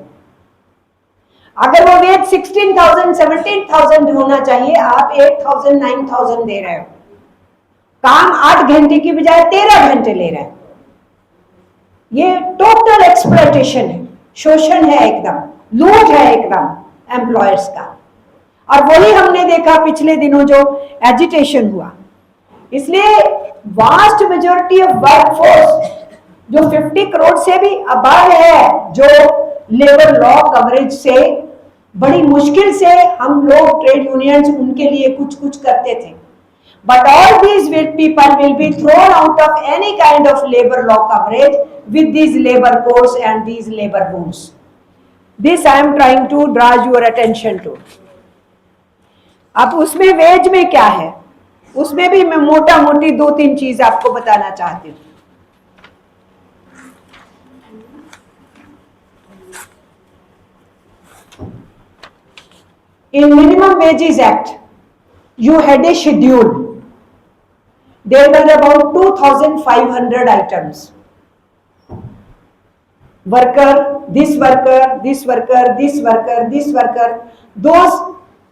अगर वो वेज 16,000 17,000 होना चाहिए, आप 8,000 9,000 दे रहे हो. काम 8 घंटे की बजाय 13 घंटे ले रहे हैं. ये टोटल एक्सप्लॉयटेशन है, शोषण है, एकदम लूट है एकदम एम्प्लॉयर्स का. और वही हमने देखा पिछले दिनों जो एजिटेशन हुआ। इसलिए वास्ट मेजोरिटी ऑफ वर्कफोर्स जो 50 करोड़ से भी अबव है, जो लेबर लॉ कवरेज से बड़ी मुश्किल से हम लोग ट्रेड यूनियंस उनके लिए कुछ कुछ करते थे। But all these people will be thrown out of any kind of labor law coverage with these labor codes and these labor rules. This I am trying to draw your attention to. अब उसमें veg में क्या है, उसमें भी मैं मोटा मोटी 2-3 चीज आपको बताना चाहती हूँ। In Minimum Wages Act, you had a schedule. There were about 2,500 items. Worker, this worker, this worker, this worker, this worker. Those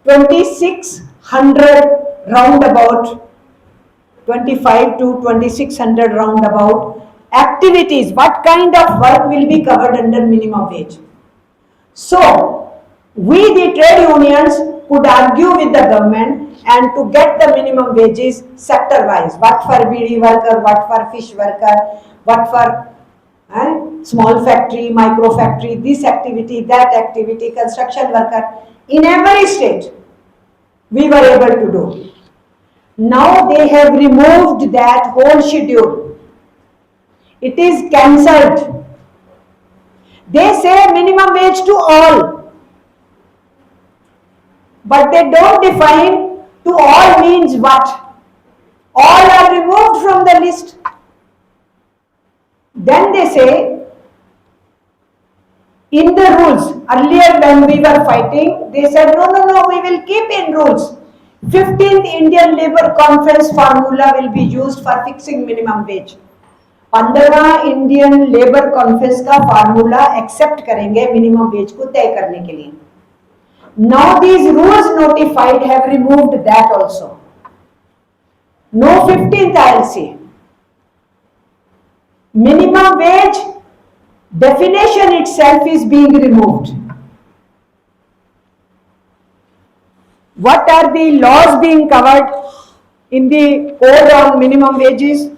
2,600 roundabout, 25 to 2,600 roundabout activities. What kind of work will be covered under minimum wage? So, we the trade unions could argue with the government and to get the minimum wages sector wise, what for BD worker, what for fish worker, what for small factory, micro factory, this activity, that activity, construction worker, in every state we were able to do. Now they have removed that whole schedule. It is cancelled. They say minimum wage to all, but they don't define to all means what. All are removed from the list. Then they say, in the rules, earlier when we were fighting, they said, no, we will keep in rules. 15th Indian Labour Conference formula will be used for fixing minimum wage. 15वां Indian labour conference का formula accept करेंगे minimum wage को तय करने के लिए। Now these rules notified have removed that also. No 15th ILC. Minimum wage definition itself is being removed. What are the laws being covered in the code on minimum wages?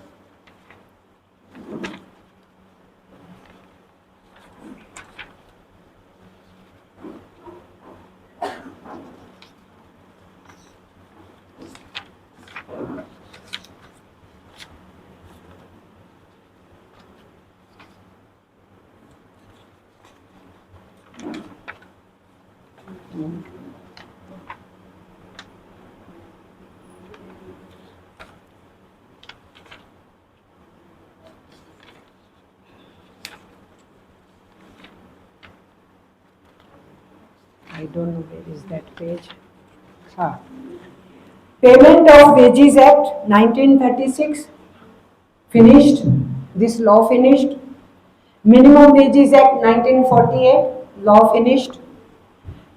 I don't know where is that page. Payment of Wages Act 1936 finished. This law finished. Minimum Wages Act 1948 law finished.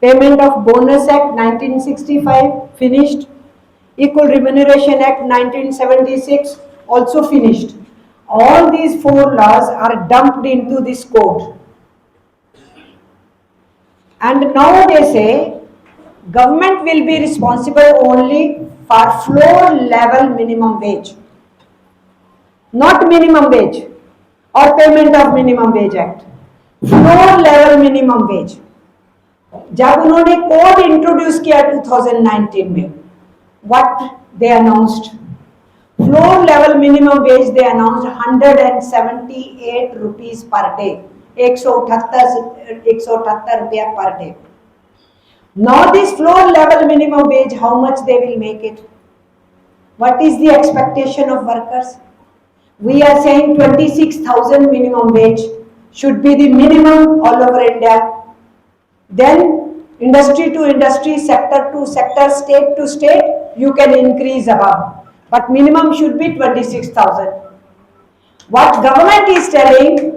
Payment of Bonus Act 1965 finished. Equal Remuneration Act 1976 also finished. All these 4 laws are dumped into this code. And now they say government will be responsible only for floor level minimum wage, not minimum wage or payment of minimum wage act. Floor level minimum wage. जब उन्होंने code introduce किया 2019 में, what they announced, floor level minimum wage they announced 178 rupees per day. 178 रुपया per day. Now this floor level minimum wage, how much they will make it? What is the expectation of workers? We are saying 26,000 minimum wage should be the minimum all over India. Then industry to industry, sector to sector, state to state, you can increase above. But minimum should be 26,000. What government is telling,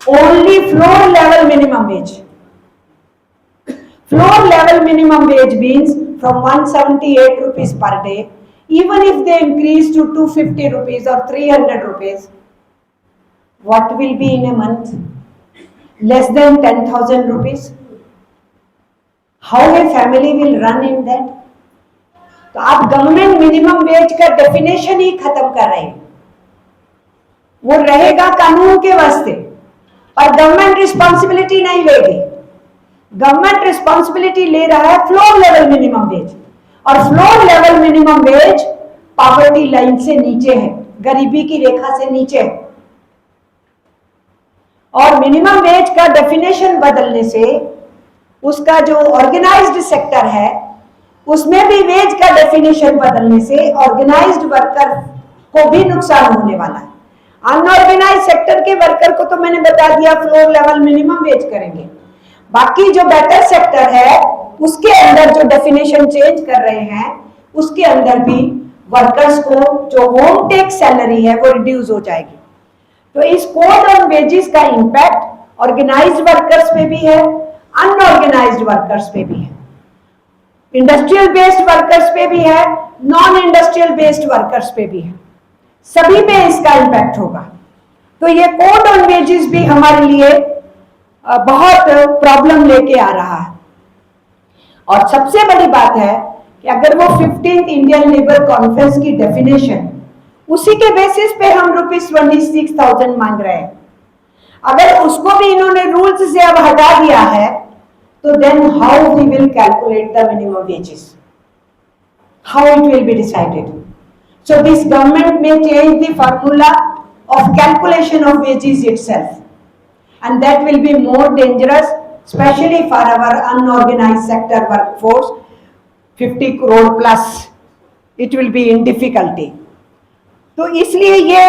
only floor level minimum wage. Floor level minimum wage means from 178 rupees per day, even if they increase to 250 rupees or 300 rupees, what will be in a month? Less than 10,000 rupees. How a family will run in that? तो आप government minimum wage का definition ही खत्म कर रहे हैं। वो रहेगा कानून के वास्ते, और गवर्नमेंट रिस्पॉन्सिबिलिटी नहीं लेगी। गवर्नमेंट रिस्पॉन्सिबिलिटी ले रहा है फ्लोर लेवल मिनिमम वेज, और floor level minimum wage poverty line से नीचे है, गरीबी की रेखा से नीचे है। और मिनिमम वेज का डेफिनेशन बदलने से उसका जो ऑर्गेनाइज्ड सेक्टर है उसमें भी वेज का डेफिनेशन बदलने से ऑर्गेनाइज्ड वर्कर को भी नुकसान होने वाला है। अनऑर्गेनाइज सेक्टर के वर्कर को तो मैंने बता दिया फ्लोर लेवल मिनिमम वेज करेंगे, बाकी जो बेटर सेक्टर है उसके अंदर जो डेफिनेशन चेंज कर रहे हैं उसके अंदर भी वर्कर्स को जो होम टेक सैलरी है वो रिड्यूस हो जाएगी। तो इस कोड ऑन वेजेस का इंपैक्ट ऑर्गेनाइज्ड वर्कर्स पे भी है, अनऑर्गेनाइज्ड वर्कर्स पे भी है, इंडस्ट्रियल बेस्ड वर्कर्स पे भी है, नॉन इंडस्ट्रियल बेस्ड वर्कर्स पे भी है, सभी पे इसका इंपैक्ट होगा। तो ये कोड ऑन वेजेस भी हमारे लिए बहुत प्रॉब्लम लेके आ रहा है। और सबसे बड़ी बात है कि अगर वो 15th इंडियन लेबर कॉन्फ्रेंस की डेफिनेशन उसी के बेसिस पे हम ₹26,000 मांग रहे हैं, अगर उसको भी इन्होंने रूल्स से अब हटा दिया है तो then how we will calculate the minimum wages, how it will be decided? So this government may change the formula of calculation of wages itself, and that will be more dangerous, especially for our unorganized sector workforce, 50 crore plus. It will be in difficulty. तो इसलिए ये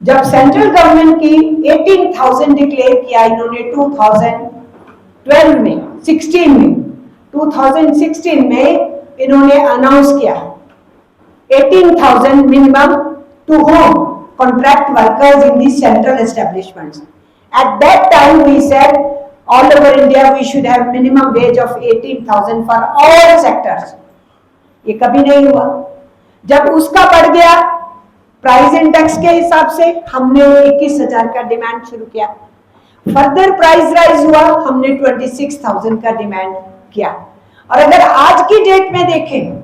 जब central government की 18,000 declare किया इन्होंने 2012 में, 2016 में इन्होंने अनाउंस किया 18,000 minimum to whom? Contract workers in these central establishments. At that time we said all over India we should have minimum wage of 18,000 for all sectors. ये कभी नहीं हुआ। जब उसका बढ़ गया प्राइस इंडेक्स के हिसाब से हमने 21,000 का डिमांड शुरू किया, फर्दर प्राइस राइज हुआ, हमने 26,000 का डिमांड किया। और अगर आज की डेट में देखें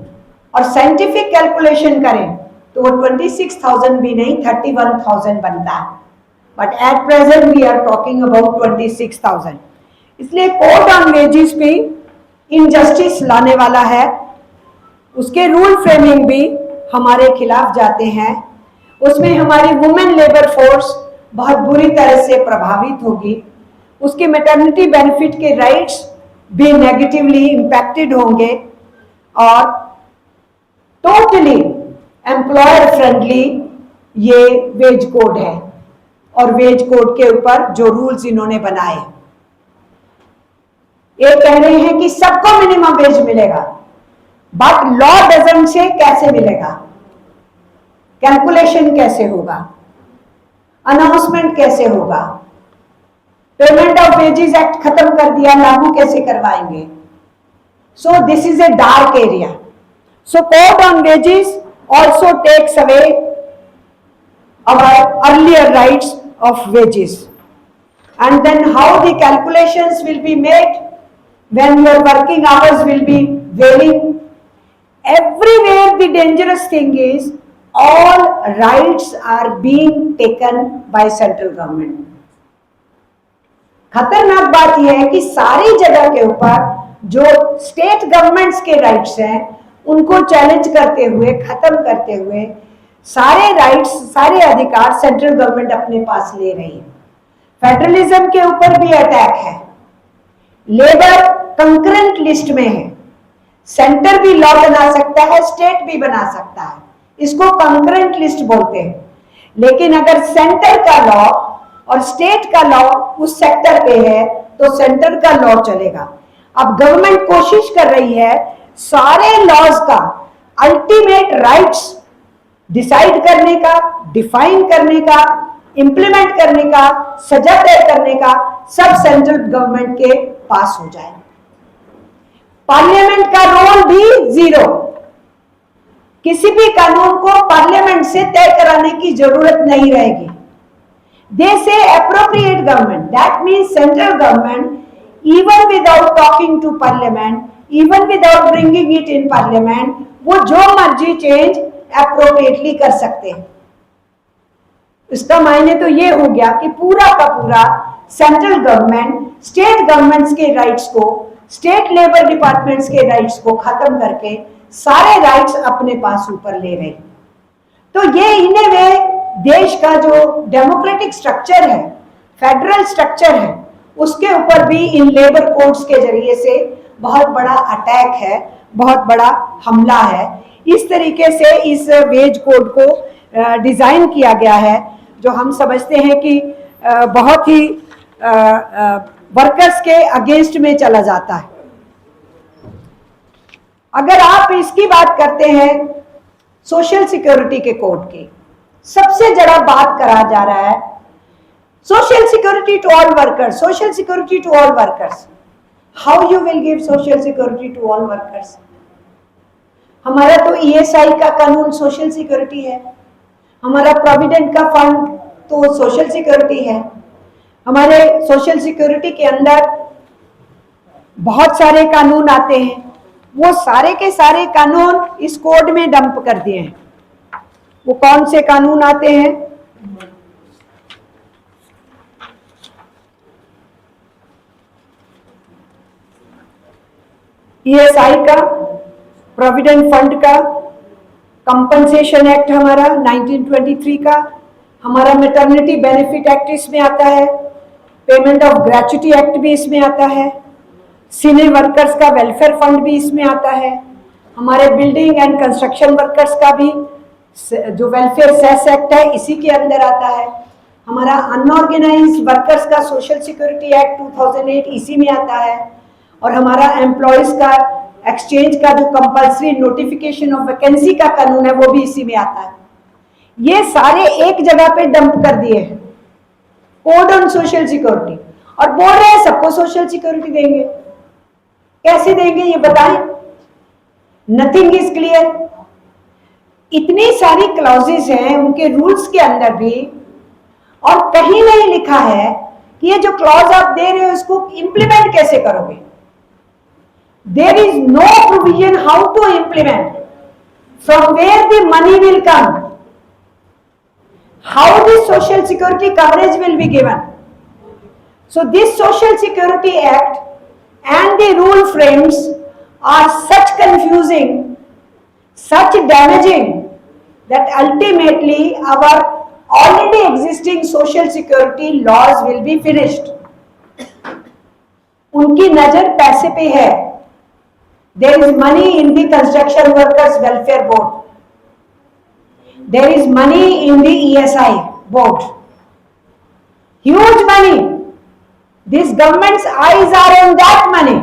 और साइंटिफिक कैलकुलेशन करें तो वो 26,000 भी नहीं 31,000 बनता है, but at present we are talking about 26,000। इसलिए कोड ऑन वेजेस पे इनजस्टिस लाने वाला है, उसके रूल फ्रेमिंग भी हमारे खिलाफ जाते हैं, उसमें हमारी वुमेन लेबर फोर्स बहुत बुरी तरह से प्रभावित होगी, उसके मैटरनिटी बेनिफिट के राइट्स भी नेगेटिवली इम्पैक्टेड होंगे, और टोटली एम्प्लॉयर फ्रेंडली ये वेज कोड है। और वेज कोड के ऊपर जो रूल्स इन्होंने बनाए, ये कह रहे हैं कि सबको मिनिमम वेज मिलेगा, बट लॉ डजंट से कैसे मिलेगा, कैलकुलेशन कैसे होगा, अनाउंसमेंट कैसे होगा, पेमेंट ऑफ वेजेस एक्ट खत्म कर दिया, लागू कैसे करवाएंगे? सो this is a dark area. So code on wages also takes away our earlier rights of wages. And then how the calculations will be made when your working hours will be varying. Everywhere the dangerous thing is all rights are being taken by central government. खतरनाक बात यह है कि सारी जगह के ऊपर जो स्टेट गवर्नमेंट्स के राइट्स हैं उनको चैलेंज करते हुए, खत्म करते हुए सारे राइट्स, सारे अधिकार सेंट्रल गवर्नमेंट अपने पास ले रही है। फेडरलिज्म के ऊपर भी अटैक है, लेबर कंकरेंट लिस्ट में है, सेंटर भी लॉ बना सकता है, स्टेट भी बना सकता है, इसको कंकरेंट लिस्ट बोलते हैं। लेकिन अगर सेंटर का लॉ और स्टेट का लॉ उस सेक्टर पे है तो सेंटर का लॉ चलेगा। अब गवर्नमेंट कोशिश कर रही है सारे लॉज का अल्टीमेट राइट्स डिसाइड करने का, डिफाइन करने का, इंप्लीमेंट करने का, सजा तय करने का सब सेंट्रल गवर्नमेंट के पास हो जाए। पार्लियामेंट का रोल भी जीरो, किसी भी कानून को पार्लियामेंट से तय कराने की जरूरत नहीं रहेगी। दे से appropriate government, that means central government even without talking to parliament, even without bringing it in parliament, वो जो मर्जी चेंज अप्रोप्रिएटली कर सकते हैं। इसका मायने तो ये हो गया कि पूरा का पूरा सेंट्रल गवर्नमेंट स्टेट गवर्नमेंट्स के राइट्स को, स्टेट लेबर डिपार्टमेंट्स के राइट्स को खत्म करके सारे राइट्स अपने पास ऊपर ले रहे। तो ये इन ए वे देश का जो डेमोक्रेटिक स्ट्रक्चर है, फेडरल स्ट्रक्चर है, उसके ऊपर भी इन लेबर कोड्स के जरिए से बहुत बड़ा अटैक है, बहुत बड़ा हमला है। इस तरीके से इस वेज कोड को डिजाइन किया गया है, जो हम समझते हैं कि बहुत ही वर्कर्स के अगेंस्ट में चला जाता है। अगर आप इसकी बात करते हैं सोशल सिक्योरिटी के कोड की, सबसे ज्यादा बात करा जा रहा है social security to all workers, social security to all workers. How you will give social security to all workers? हमारा तो ईएसआई का कानून सोशल सिक्योरिटी है, हमारा प्रोविडेंट का फंड तो सोशल सिक्योरिटी है, हमारे सोशल सिक्योरिटी के अंदर बहुत सारे कानून आते हैं, वो सारे के सारे कानून इस कोड में डंप कर दिए हैं। वो कौन से कानून आते हैं? ईएसआई का, प्रोविडेंट फंड का, कंपनसेशन एक्ट हमारा 1923 का, हमारा मैटरनिटी बेनिफिट एक्ट इसमें आता है, पेमेंट ऑफ ग्रेच्युटी एक्ट भी इसमें आता है, सीने वर्कर्स का वेलफेयर फंड भी इसमें आता है, हमारे बिल्डिंग एंड कंस्ट्रक्शन वर्कर्स का भी जो वेलफेयर सेस एक्ट है इसी के अंदर आता है, हमारा अनऑर्गेनाइज्ड वर्कर्स का सोशल सिक्योरिटी एक्ट 2008 इसी में आता है, और हमारा एम्प्लॉयज का एक्सचेंज का जो कंपल्सरी नोटिफिकेशन ऑफ वैकेंसी का कानून है वो भी इसी में आता है। ये सारे एक जगह पे डंप कर दिए हैं कोड ऑन सोशल सिक्योरिटी, और बोल रहे हैं सबको सोशल सिक्योरिटी देंगे। कैसे देंगे ये बताएं? Nothing is clear. इतनी सारी क्लॉजेस हैं उनके रूल्स के अंदर भी, और कहीं नहीं लिखा है कि ये जो क्लॉज आप दे रहे हो इसको इंप्लीमेंट कैसे करोगे। There is no provision how to implement, from where the money will come, how this social security coverage will be given. So this social security act and the rule frames are such confusing, such damaging, that ultimately our already existing social security laws will be finished. उनकी नजर पैसे पे है। There is money in the construction workers welfare board. There is money in the ESI board. Huge money. This government's eyes are on that money.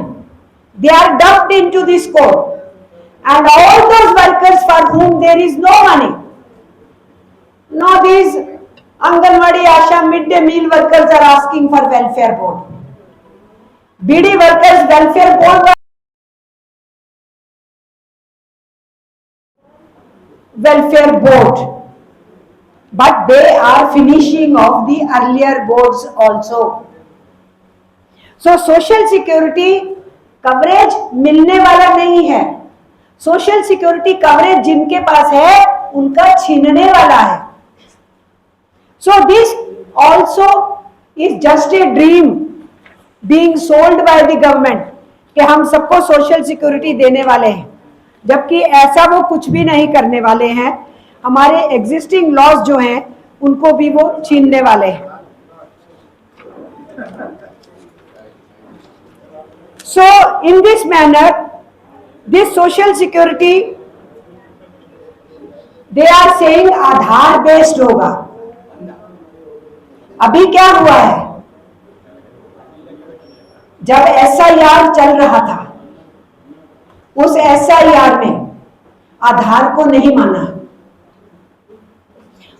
They are dumped into this code. And all those workers for whom there is no money. Now these Anganwadi, Asha, midday meal workers are asking for welfare board. BD workers welfare board but they are finishing of the earlier boards also. So social security coverage मिलने वाला नहीं है। Social security coverage जिनके पास है उनका छीनने वाला है। So this also is just a dream being sold by the government कि हम सबको सोशल सिक्योरिटी देने वाले हैं, जबकि ऐसा वो कुछ भी नहीं करने वाले हैं। हमारे एग्जिस्टिंग लॉज जो हैं उनको भी वो छीनने वाले हैं। So in this manner, this social security, they are saying Aadhaar based होगा। अभी क्या हुआ है, जब SIR चल रहा था उस SIR में आधार को नहीं माना,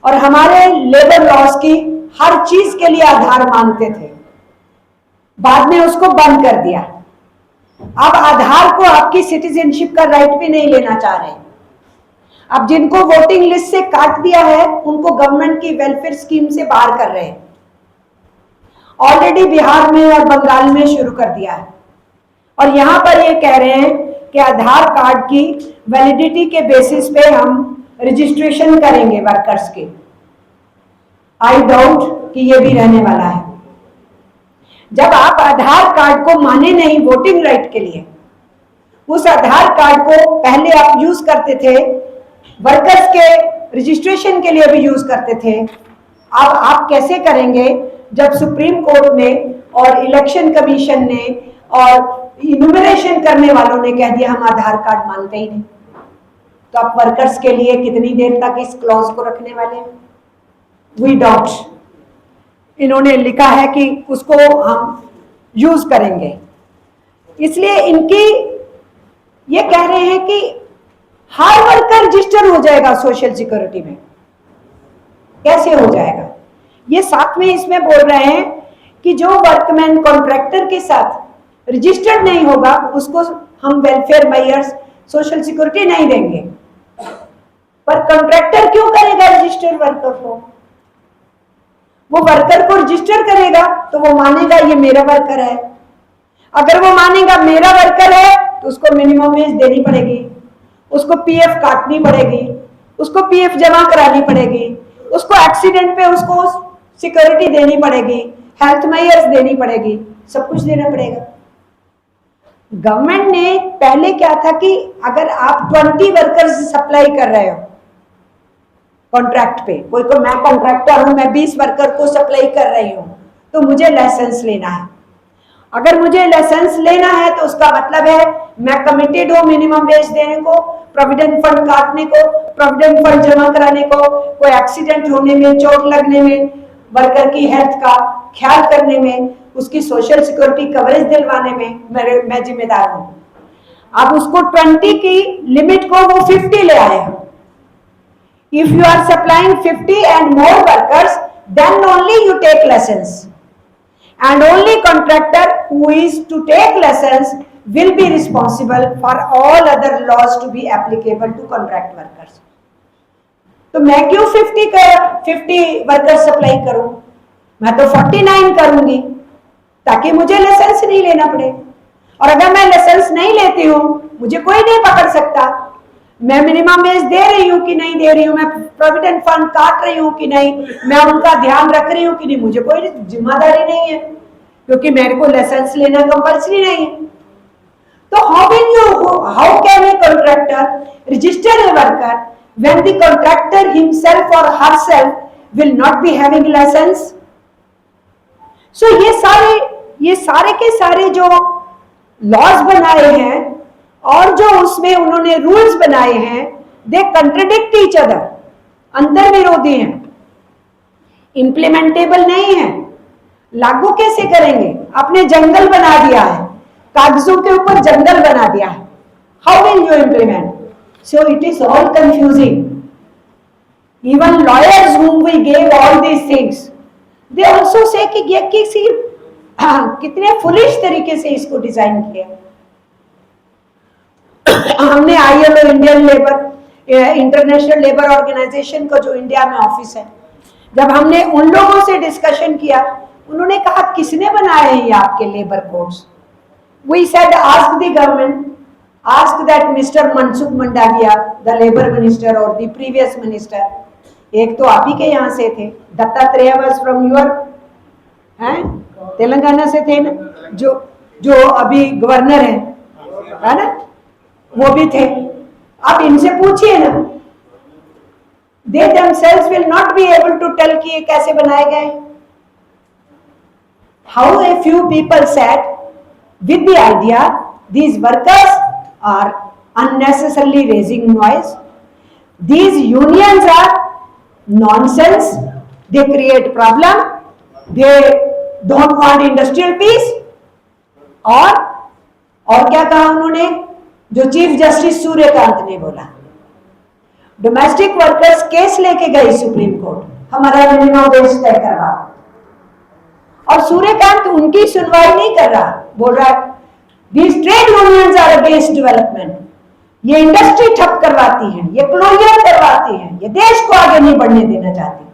और हमारे लेबर लॉज की हर चीज के लिए आधार मानते थे, बाद में उसको बंद कर दिया। अब आधार को आपकी सिटीजनशिप का राइट भी नहीं लेना चाह रहे। अब जिनको वोटिंग लिस्ट से काट दिया है उनको गवर्नमेंट की वेलफेयर स्कीम से बाहर कर रहे हैं, ऑलरेडी बिहार में और बंगाल में शुरू कर दिया है। और यहाँ पर ये कह रहे हैं कि आधार कार्ड की वैलिडिटी के बेसिस पे हम रजिस्ट्रेशन करेंगे वर्कर्स के। आई डाउट कि ये भी रहने वाला है। जब आप आधार कार्ड को माने नहीं वोटिंग राइट के लिए, उस आधार कार्ड को पहले आप यूज करते थे, वर्कर्स के रजिस्ट्रेशन के लिए भी यूज करते थे, अब आप कैसे करेंगे जब सुप्रीम कोर्ट ने और इलेक्शन कमीशन ने और इन्यूमरेशन करने वालों ने कह दिया हम आधार कार्ड मानते ही नहीं। तो आप वर्कर्स के लिए कितनी देर तक इस क्लॉज को रखने वाले हैं? We don't. इन्होंने लिखा है कि उसको हम यूज करेंगे। इसलिए इनकी ये कह रहे हैं कि हर वर्कर रजिस्टर हो जाएगा सोशल सिक्योरिटी में। कैसे हो जाएगा? ये साथ में इसमें बोल रहे हैं कि जो वर्कमैन कॉन्ट्रैक्टर के साथ रजिस्टर्ड नहीं होगा उसको हम वेलफेयर मेयर्स सोशल सिक्योरिटी नहीं देंगे। पर कॉन्ट्रैक्टर क्यों करेगा रजिस्टर्ड वर्कर को? वो वर्कर को रजिस्टर करेगा तो वो मानेगा ये मेरा वर्कर है। अगर वो मानेगा मेरा वर्कर है तो उसको मिनिमम वेज देनी पड़ेगी, उसको पीएफ काटनी पड़ेगी, उसको पीएफ जमा करानी पड़ेगी, उसको एक्सीडेंट पे उसको सिक्योरिटी देनी पड़ेगी, हेल्थ मेयर्स देनी पड़ेगी, सब कुछ देना पड़ेगा। गवर्नमेंट ने पहले क्या था कि अगर आप 20 वर्कर्स सप्लाई कर रहे हो कॉन्ट्रैक्ट पे, कोई को मैं कॉन्ट्रैक्टर हूं, मैं 20 वर्कर को सप्लाई कर रही हूं तो मुझे लाइसेंस लेना है। अगर मुझे लाइसेंस लेना है तो उसका मतलब है मैं कमिटेड हूं मिनिमम वेज देने को, प्रोविडेंट फंड काटने को, प्रोविडेंट फंड जमा कराने को, कोई एक्सीडेंट होने में, चोट लगने में, वर्कर की हेल्थ का ख्याल करने में, उसकी सोशल सिक्योरिटी कवरेज दिलवाने में मैं जिम्मेदार हूं। अब उसको 20 की लिमिट को वो 50 ले आए हैं। If you are supplying 50 and more workers, then only you take license. And only contractor who is to take license will be responsible for all other laws to be applicable to contract workers. तो मैं क्यों 50 worker supply करूं? मैं तो 49 करूंगी ताकि मुझे licence नहीं लेना पड़े। और अगर मैं लाइसेंस नहीं लेती हूं मुझे कोई नहीं पकड़ सकता। मैं मिनिमम वेज दे रही हूं कि नहीं दे रही हूं, मैं प्रोविडेंट फंड काट रही हूं कि नहीं, मैं उनका ध्यान रख रही हूं कि नहीं, मुझे कोई जिम्मेदारी नहीं है क्योंकि मेरे को लाइसेंस लेना कंपल्सरी नहीं है। तो how can a contractor register a worker when the contractor himself और herself will not be having licence? So ये सारे के सारे जो लॉज बनाए हैं और जो उसमें उन्होंने रूल्स बनाए हैं, दे कंट्राडिक्ट ईच अदर, अंतर विरोधी हैं, इंप्लीमेंटेबल नहीं है। लागू कैसे करेंगे? आपने जंगल बना दिया है, कागजों के ऊपर जंगल बना दिया है, how will you implement? So it is all confusing. Even lawyers whom we gave all these things, they also say कि ये किसी कितने फुलिश तरीके से इसको डिजाइन किया। हमने ILO इंटरनेशनल लेबर ऑर्गेनाइजेशन का जो इंडिया में ऑफिस है, जब हमने उन लोगों से डिस्कशन किया, उन्होंने कहा किसने बनाए हैं ये आपके labour codes? We said ask the government, ask that mister Mansukh Mandaviya the labour minister और द प्रीवियस मिनिस्टर, एक तो आप ही के यहाँ से थे, Dattatreya was from your Telangana से थे ना, जो अभी गवर्नर है ना, वो भी थे। आप इनसे पूछिए ना, they themselves will not be able to tell कि ये कैसे बनाए गए। How a few people said with the idea these workers are unnecessarily raising noise, these unions are nonsense, they create problem, they don't want industrial peace। और क्या कहा उन्होंने, जो चीफ जस्टिस सूर्यकांत ने बोला, डोमेस्टिक वर्कर्स केस लेके गए supreme court, हमारा मिनिमम वेज तय करवाओ, और सूर्यकांत उनकी सुनवाई नहीं कर रहा, बोल रहा है these trade unions are against development, ये इंडस्ट्री ठप करवाती है, ये क्लोजर करवाती है, ये देश को आगे नहीं बढ़ने देना चाहती।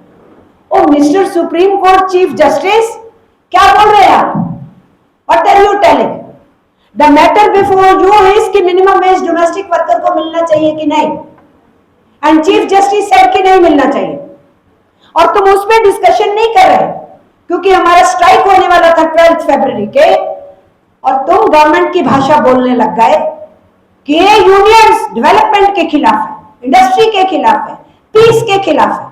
Oh mister supreme court chief justice, क्या बोल रहे हैं आप? What are you telling? The matter before you is कि मिनिमम वेज डोमेस्टिक वर्कर को मिलना चाहिए कि नहीं, एंड चीफ जस्टिस सेड कि नहीं मिलना चाहिए, और तुम उस पर डिस्कशन नहीं कर रहे क्योंकि हमारा स्ट्राइक होने वाला था 12 फरवरी के, और तुम गवर्नमेंट की भाषा बोलने लग गए कि ये यूनियंस डेवलपमेंट के खिलाफ है, इंडस्ट्री के खिलाफ है, पीस के खिलाफ है,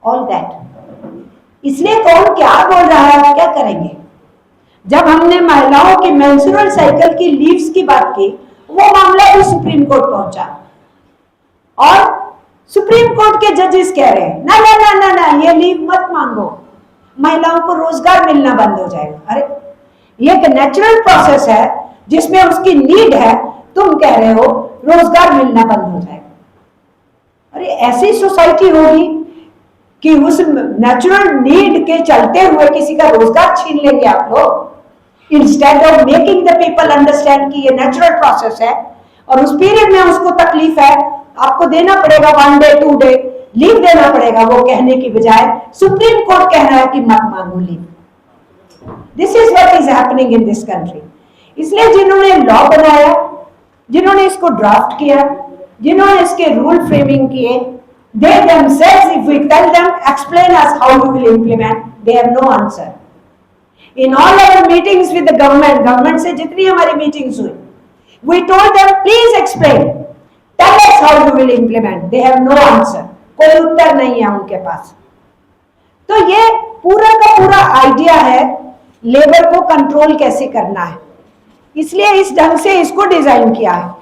ऑल दैट। इसलिए कौन क्या बोल रहा है, आप क्या करेंगे? जब हमने महिलाओं के मेंस्ट्रुअल साइकिल की लीव्स की बात की, वो मामला भी सुप्रीम कोर्ट पहुंचा, और सुप्रीम कोर्ट के जजेस कह रहे हैं ना ना ना ना ना, ये लीव मत मांगो, महिलाओं को रोजगार मिलना बंद हो जाएगा। अरे ये एक नेचुरल प्रोसेस है जिसमें उसकी नीड है, तुम कह रहे हो रोजगार मिलना बंद हो जाएगा। अरे ऐसी सोसाइटी होगी कि उस नेचुरल नीड के चलते हुए किसी का रोजगार छीन लेंगे आप लोग, instead of making the people understand कि ये नेचुरल प्रोसेस है, और उस पीरियड में उसको तकलीफ है, आपको देना पड़ेगा 1 डे 2 डे लीव देना पड़ेगा, वो कहने की बजाय सुप्रीम कोर्ट कह रहा है कि मत मांगो leave. This is what is happening in this country. इसलिए जिन्होंने लॉ बनाया, जिन्होंने इसको ड्राफ्ट किया, जिन्होंने इसके रूल फ्रेमिंग किए, they themselves, if we tell them explain us how you will implement, they have no answer. In all our meetings with the government से जितनी हमारी मीटिंग्स हुई, we told them please explain, tell us how you will implement. They have no answer. कोई उत्तर नहीं है उनके पास। तो ये पूरा का पूरा आइडिया है लेबर को कंट्रोल कैसे करना है, इसलिए इस ढंग से इसको डिजाइन किया है।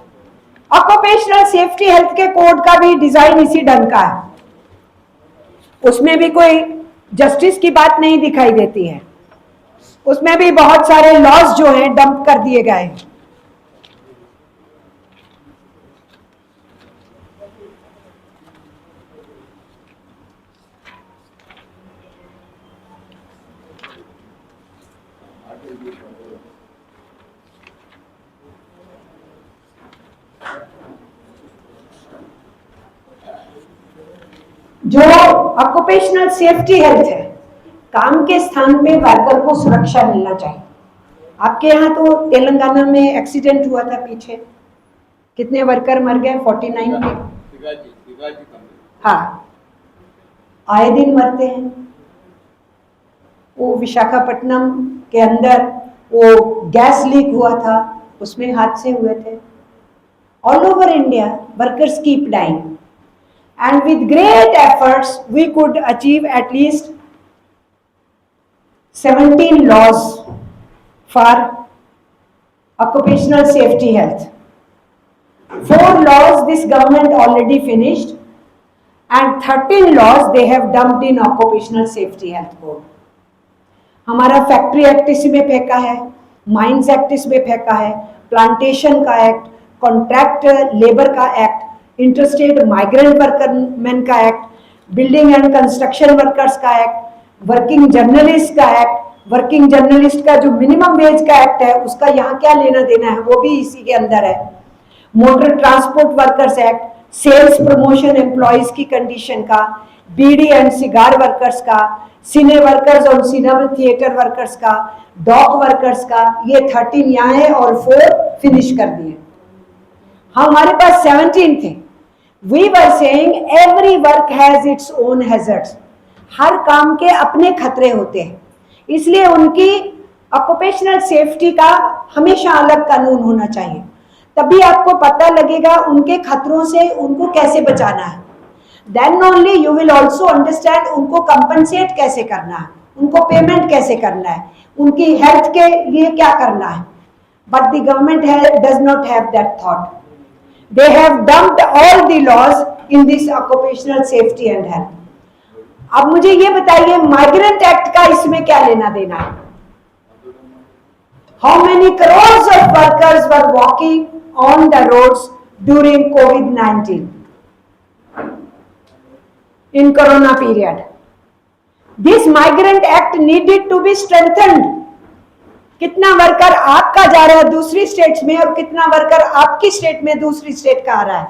ऑक्यूपेशनल सेफ्टी हेल्थ के कोड का भी डिजाइन इसी ढंग का है, उसमें भी कोई जस्टिस की बात नहीं दिखाई देती है, उसमें भी बहुत सारे लॉज जो हैं डंप कर दिए गए हैं। जो ऑक्यूपेशनल सेफ्टी हेल्थ है, काम के स्थान पे वर्कर को सुरक्षा मिलना चाहिए। आपके यहाँ तो तेलंगाना में एक्सीडेंट हुआ था पीछे, कितने वर्कर मर गए? 49 के। हाँ, आए दिन मरते हैं। वो विशाखापट्टनम के अंदर वो गैस लीक हुआ था, उसमें हादसे हुए थे। All over India workers keep dying, and with great efforts we could achieve at least 17 laws for occupational safety health. 4 laws this government already finished, and 13 laws they have dumped in occupational safety health code. हमारा factory act इसमें फेंका है, mines act इसमें फेंका है, plantation का act, contract labour का act, interstate migrant वर्करमैन का act, building and construction workers का एक्ट, वर्किंग जर्नलिस्ट का एक्ट, वर्किंग जर्नलिस्ट का जो मिनिमम वेज का एक्ट है उसका यहाँ क्या लेना देना है, वो भी इसी के अंदर है, motor transport workers act, sales promotion employees की कंडीशन का, बीड़ी एंड सिगार वर्कर्स का, सिने वर्कर्स और सिनेमा थिएटर वर्कर्स का, डॉक वर्कर्स का, ये 13 यहाँ है और 4 फिनिश कर दिए। हमारे पास 17 थे। We were saying every work has its own hazards. हर काम के अपने खतरे होते हैं, इसलिए उनकी ऑक्यूपेशनल सेफ्टी का हमेशा अलग कानून होना चाहिए, तभी आपको पता लगेगा उनके खतरों से उनको कैसे बचाना है। Then only you will also understand उनको कंपनसेट कैसे करना है, उनको पेमेंट कैसे करना है, उनकी हेल्थ के लिए क्या करना है। But the government does not have that thought. They have dumped all the laws in this occupational safety and health. अब मुझे ये बताइए माइग्रेंट एक्ट का इसमें क्या लेना देना है? How many crores of workers were walking on the roads during COVID-19 in Corona period? This migrant act needed to be strengthened. कितना वर्कर आपका जा रहा है दूसरी स्टेट्स में और कितना वर्कर आपकी स्टेट में दूसरी स्टेट का आ रहा है,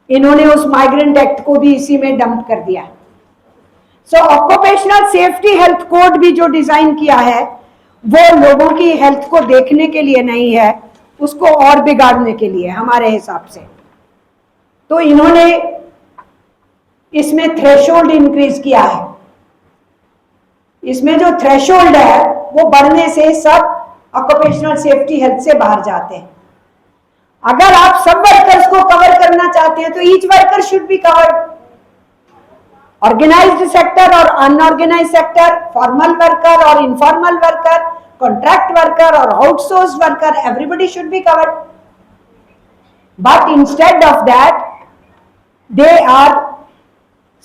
इन्होंने उस माइग्रेंट एक्ट को भी इसी में डंप कर दिया। सो ऑक्यूपेशनल सेफ्टी हेल्थ कोड भी जो डिजाइन किया है वो लोगों की हेल्थ को देखने के लिए नहीं है, उसको और बिगाड़ने के लिए हमारे हिसाब से। तो इन्होंने इसमें थ्रेशोल्ड इंक्रीज किया है। इसमें जो थ्रेशोल्ड है वो बढ़ने से सब ऑक्यूपेशनल सेफ्टी हेल्थ से बाहर जाते हैं। अगर आप सब वर्कर्स को कवर करना चाहते हैं तो each worker should be covered. Organised sector और अनऑर्गेनाइज्ड सेक्टर, फॉर्मल वर्कर और इनफॉर्मल वर्कर, कॉन्ट्रैक्ट वर्कर और outsourced worker, everybody should be covered. But instead of that they are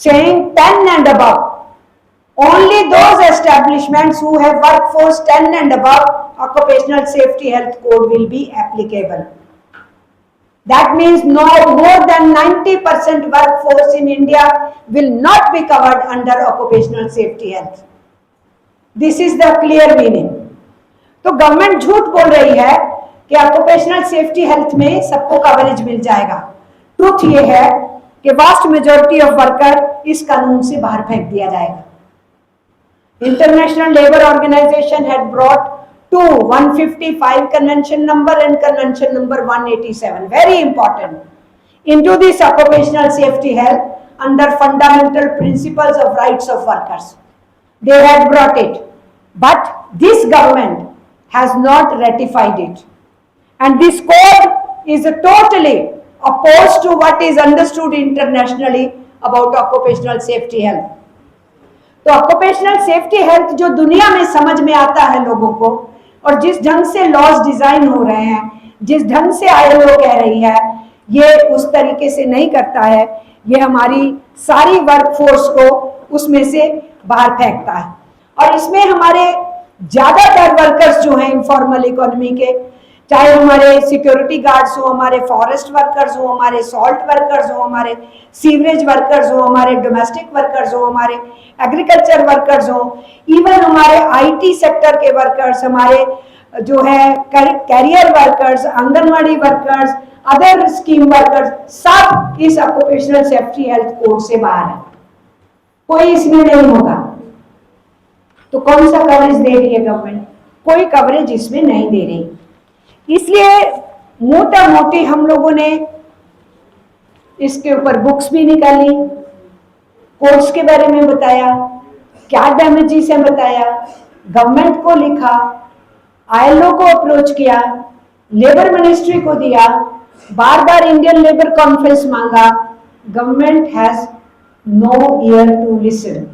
saying 10 and above. Only those establishments who have workforce 10 and above, occupational safety health code will be applicable. That means no more than 90% workforce in India will not be covered under occupational safety health. This is the clear meaning. तो government झूठ बोल रही है कि occupational safety health में सबको coverage मिल जाएगा। Truth ये है कि वास्ट मेजॉरिटी ऑफ वर्कर इस कानून से बाहर फेंक दिया जाएगा। International labour organisation had brought to 155 convention number and convention number 187, very important, into this occupational safety health under fundamental principles of rights of workers. They had brought it, but this government has not ratified it, and this code is totally opposed to what is understood internationally about occupational safety health. तो occupational safety health जो दुनिया में समझ में आता है लोगों को, और जिस ढंग से लॉज डिजाइन हो रहे हैं, जिस ढंग से ILO कह रही है, ये उस तरीके से नहीं करता है। ये हमारी सारी वर्कफोर्स को उसमें से बाहर फेंकता है। और इसमें हमारे ज्यादातर वर्कर्स जो हैं इनफॉर्मल इकोनॉमी के, चाहे हमारे सिक्योरिटी गार्ड्स हो, हमारे फॉरेस्ट वर्कर्स हो, हमारे सॉल्ट वर्कर्स हो, हमारे सीवरेज वर्कर्स हो, हमारे डोमेस्टिक वर्कर्स हो, हमारे एग्रीकल्चर वर्कर्स हो, इवन हमारे IT सेक्टर के वर्कर्स, हमारे जो है career workers, anganwadi workers, other scheme workers, सब इस ऑक्यूपेशनल सेफ्टी हेल्थ कोड से बाहर है। कोई इसमें नहीं होगा। तो कौन सा कवरेज दे रही है गवर्नमेंट? कोई कवरेज इसमें नहीं दे रही। इसलिए मोटा मोटी हम लोगों ने इसके ऊपर बुक्स भी निकाली, कोर्स के बारे में बताया, क्या डैमेजेस है बताया, गवर्नमेंट को लिखा, ILO को अप्रोच किया, लेबर मिनिस्ट्री को दिया, बार बार इंडियन लेबर कॉन्फ्रेंस मांगा। Government has no ear to listen.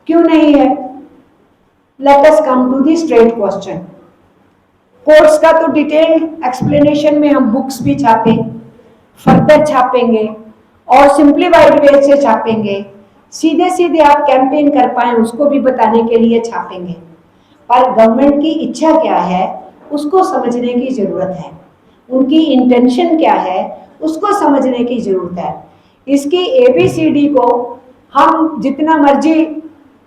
क्यों नहीं है? Let us come to the straight question. Course का तो डिटेल्ड एक्सप्लेनेशन में हम बुक्स भी छापे, फर्दर छापेंगे और सिंप्लीफाइड वे से छापेंगे, सीधे सीधे आप कैंपेन कर पाए उसको भी बताने के लिए छापेंगे। पर गवर्नमेंट की इच्छा क्या है उसको समझने की जरूरत है, उनकी इंटेंशन क्या है उसको समझने की जरूरत है। इसकी ABCD को हम जितना मर्जी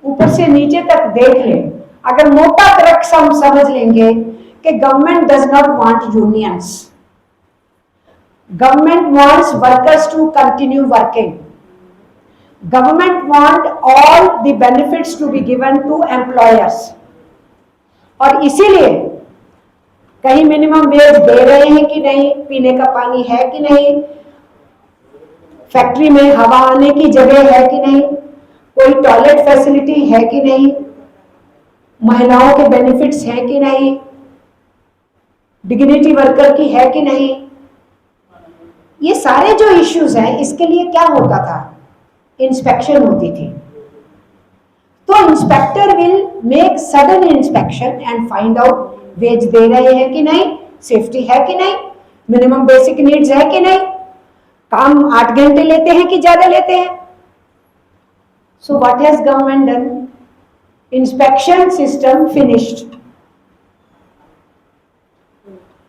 ऊपर से नीचे तक देख लें, अगर मोटा क्रक्स हम समझ लेंगे कि government does not want unions, government wants workers to continue working, government want all the benefits to be given to employers. और इसीलिए कहीं मिनिमम वेज दे रहे हैं कि नहीं, पीने का पानी है कि नहीं, फैक्ट्री में हवा आने की जगह है कि नहीं, कोई टॉयलेट फैसिलिटी है कि नहीं, महिलाओं के बेनिफिट्स हैं कि नहीं, डिग्निटी वर्कर की है कि नहीं। ये सारे जो इश्यूज हैं इसके लिए क्या होता था? इंस्पेक्शन होती थी। तो inspector will make sudden inspection and find out ways दे रहे हैं कि नहीं, सेफ्टी है कि नहीं, मिनिमम बेसिक नीड्स है कि नहीं, काम 8 घंटे लेते हैं कि ज्यादा लेते हैं। So what has government done? Inspection system finished.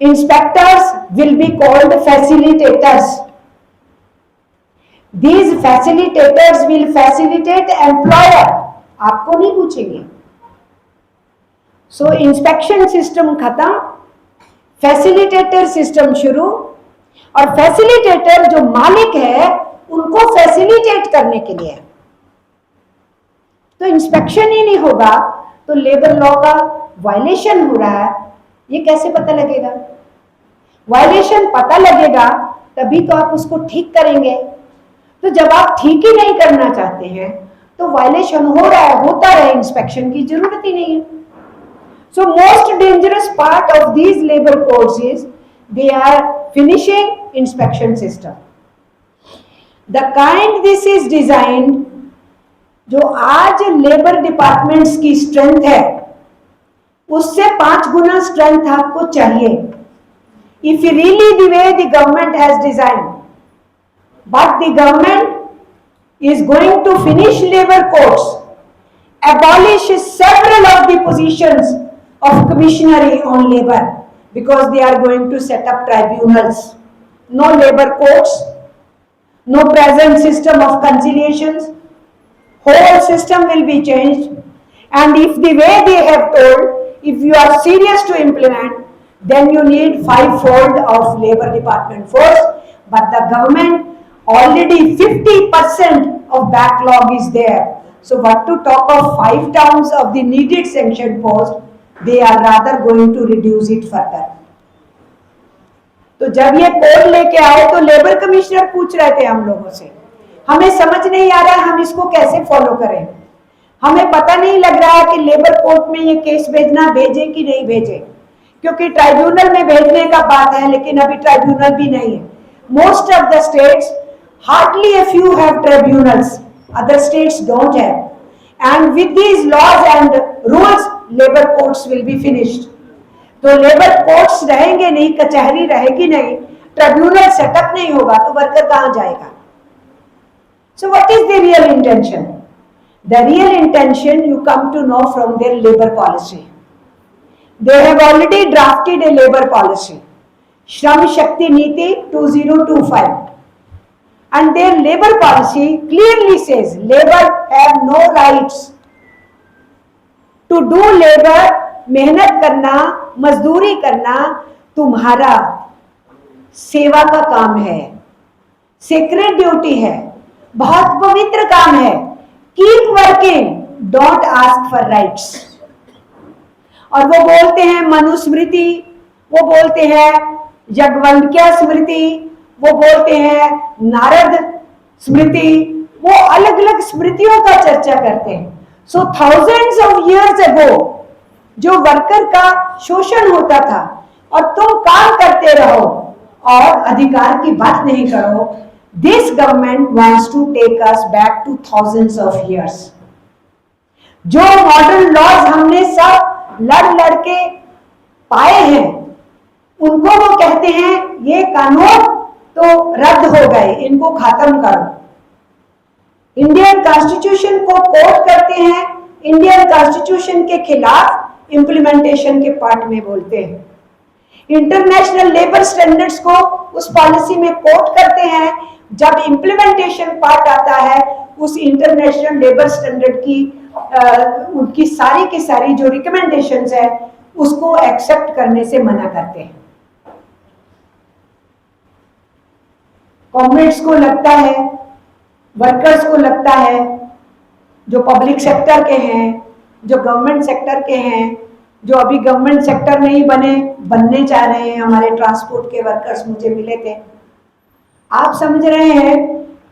Inspectors will be called facilitators. These facilitators will facilitate employer. आपको नहीं पूछेंगे। So inspection system खत्म, facilitator system शुरू, और facilitator जो मालिक है उनको facilitate करने के लिए। तो इंस्पेक्शन ही नहीं होगा तो लेबर लॉ का वायलेशन हो रहा है, ये कैसे पता लगेगा? वायलेशन पता लगेगा तभी तो आप उसको ठीक करेंगे। तो जब आप ठीक ही नहीं करना चाहते हैं तो वायलेशन हो रहा है, होता रहे, इंस्पेक्शन की जरूरत ही नहीं है। So most dangerous part of these labour codes is they are finishing inspection system. The kind this is designed, जो आज लेबर डिपार्टमेंट्स की स्ट्रेंथ है उससे 5 गुना स्ट्रेंथ आपको चाहिए। If really the way the government has designed, but the government is going to finish labour codes, abolish several of the positions of commissionary on labor because they are going to set up tribunals. No labor courts, no present system of conciliations, whole system will be changed. And if the way they have told, if you are serious to implement, then you need 5-fold of labor department force, but the government already 50% of backlog is there. So what to talk of 5 times of the needed sanctioned post, they are rather going to reduce it further. तो जब ये code लेके आए तो labour commissioner पूछ रहे थे हम लोगों से, हमें समझ नहीं आ रहा है हम इसको कैसे फॉलो करें, हमें पता नहीं लग रहा है कि लेबर कोर्ट में ये केस भेजना, भेजे कि नहीं भेजे, क्योंकि ट्राइब्यूनल में भेजने का बात है लेकिन अभी ट्राइब्यूनल भी नहीं है। Most of the states, hardly a few have tribunals, other states don't have, and with these laws and rules labor courts will be finished. तो लेबर कोर्ट्स रहेंगे नहीं, कचहरी रहेगी नहीं, ट्राइब्यूनल सेटअप नहीं होगा तो वर्कर कहां जाएगा? So what is the real intention? The real intention you come to know from their labor policy. They have already drafted a labor policy, Shram Shakti Niti 2025, and their labor policy clearly says labor have no rights to do labor. मेहनत करना, मजदूरी करना तुम्हारा सेवा का काम है, sacred duty है, बहुत पवित्र काम है। Keep working, don't ask for rights. और वो बोलते हैं मनुस्मृति, वो बोलते हैं याज्ञवल्क्य स्मृति, वो बोलते हैं नारद स्मृति, वो अलग अलग स्मृतियों का चर्चा करते हैं। सो थाउजेंड्स ऑफ इयर्स अगो जो वर्कर का शोषण होता था और तुम काम करते रहो और अधिकार की बात नहीं करो, this government wants to take us back to thousands of years. जो मॉडर्न लॉज हमने सब लड़ के पाए हैं उनको वो कहते हैं ये कानून तो रद्द हो गए, इनको खत्म करो। इंडियन कॉन्स्टिट्यूशन को कोट करते हैं, इंडियन कॉन्स्टिट्यूशन के खिलाफ इंप्लीमेंटेशन के पार्ट में बोलते हैं। इंटरनेशनल लेबर स्टैंडर्ड्स को उस पॉलिसी में कोट करते हैं, जब इंप्लीमेंटेशन पार्ट आता है उस इंटरनेशनल लेबर स्टैंडर्ड की उनकी सारी की सारी जो रिकमेंडेशंस है उसको एक्सेप्ट करने से मना करते हैं। कॉमरेड्स को लगता है, वर्कर्स को लगता है, जो पब्लिक सेक्टर के हैं, जो गवर्नमेंट सेक्टर के हैं, जो अभी गवर्नमेंट सेक्टर में ही बनने जा रहे हैं, हमारे ट्रांसपोर्ट के वर्कर्स मुझे मिले थे, आप समझ रहे हैं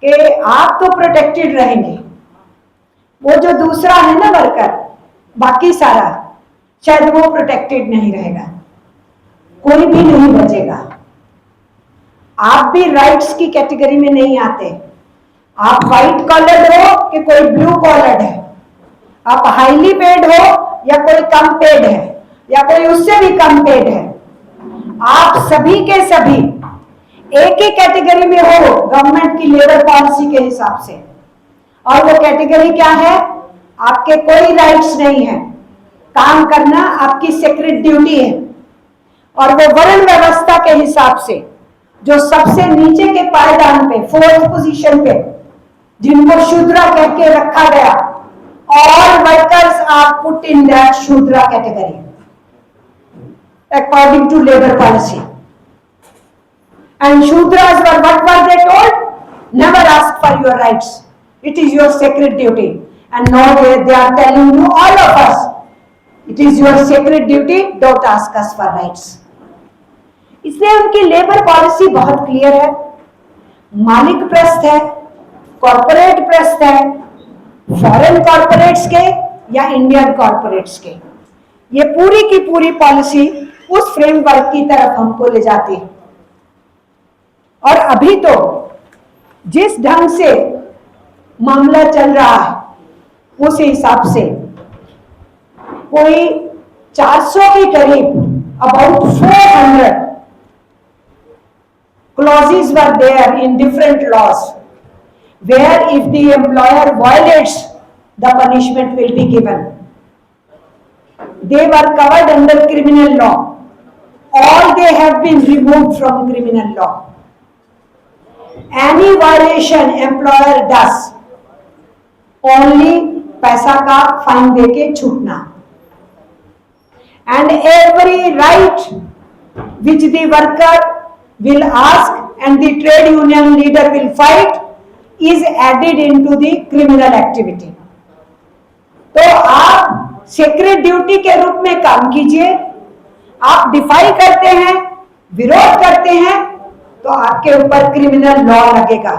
कि आप तो प्रोटेक्टेड रहेंगे, वो जो दूसरा है ना वर्कर, बाकी सारा शायद वो प्रोटेक्टेड नहीं रहेगा, कोई भी नहीं बचेगा। आप भी राइट्स की कैटेगरी में नहीं आते। आप व्हाइट कॉलर्ड हो कि कोई ब्लू कॉलर्ड है, आप हाईली पेड हो या कोई कम पेड है या कोई उससे भी कम पेड है, आप सभी के सभी एक ही कैटेगरी में हो गवर्नमेंट की लेबर पॉलिसी के हिसाब से। और वो कैटेगरी क्या है? आपके कोई राइट्स नहीं है, काम करना आपकी सेक्रेड ड्यूटी है। और वो वर्ण व्यवस्था के हिसाब से जो सबसे नीचे के पायदान पे, 4th पोजीशन पे, जिनको शूद्रा कह के रखा गया, all workers are put in that Shudra category according to labor policy. And Shudras what were they told? Never ask for your rights. It is your sacred duty. and now they are telling you, all of us, it is your sacred duty, don't ask us for rights. इसलिए उनकी labour policy बहुत clear है, मालिक प्रस्थ है, corporate प्रस्थ है, foreign corporates के या Indian corporates के, ये पूरी की पूरी पॉलिसी उस फ्रेमवर्क की तरफ हमको ले जाती है। और अभी तो जिस ढंग से मामला चल रहा है उस हिसाब से कोई 400 के करीब, about 400 clauses were there in different laws where if the employer violates, the punishment will be given. They were covered under criminal law. All they have been removed from criminal law. Any violation employer does, only पैसा का fine देके छूटना, and every right which the worker will ask and the trade union leader will fight is added into the criminal activity. तो आप secret duty के रूप में काम कीजिए, आप डिफाई करते हैं, विरोध करते हैं, तो आपके ऊपर क्रिमिनल लॉ लगेगा।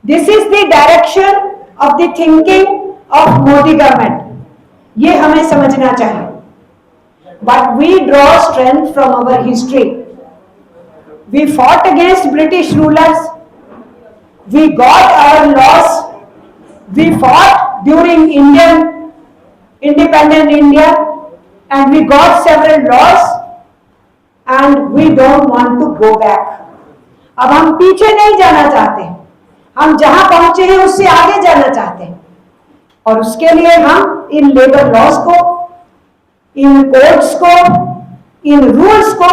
This is the direction of the thinking of Modi government, ये हमें समझना चाहिए। But we draw strength from our history. We fought against British rulers, we got our laws, we fought during Indian independent India and we got several laws and we don't want to go back. अब हम पीछे नहीं जाना चाहते, हम जहां पहुंचे हैं उससे आगे जाना चाहते हैं, और उसके लिए हम इन लेबर लॉज को, इन कोड्स को, इन रूल्स को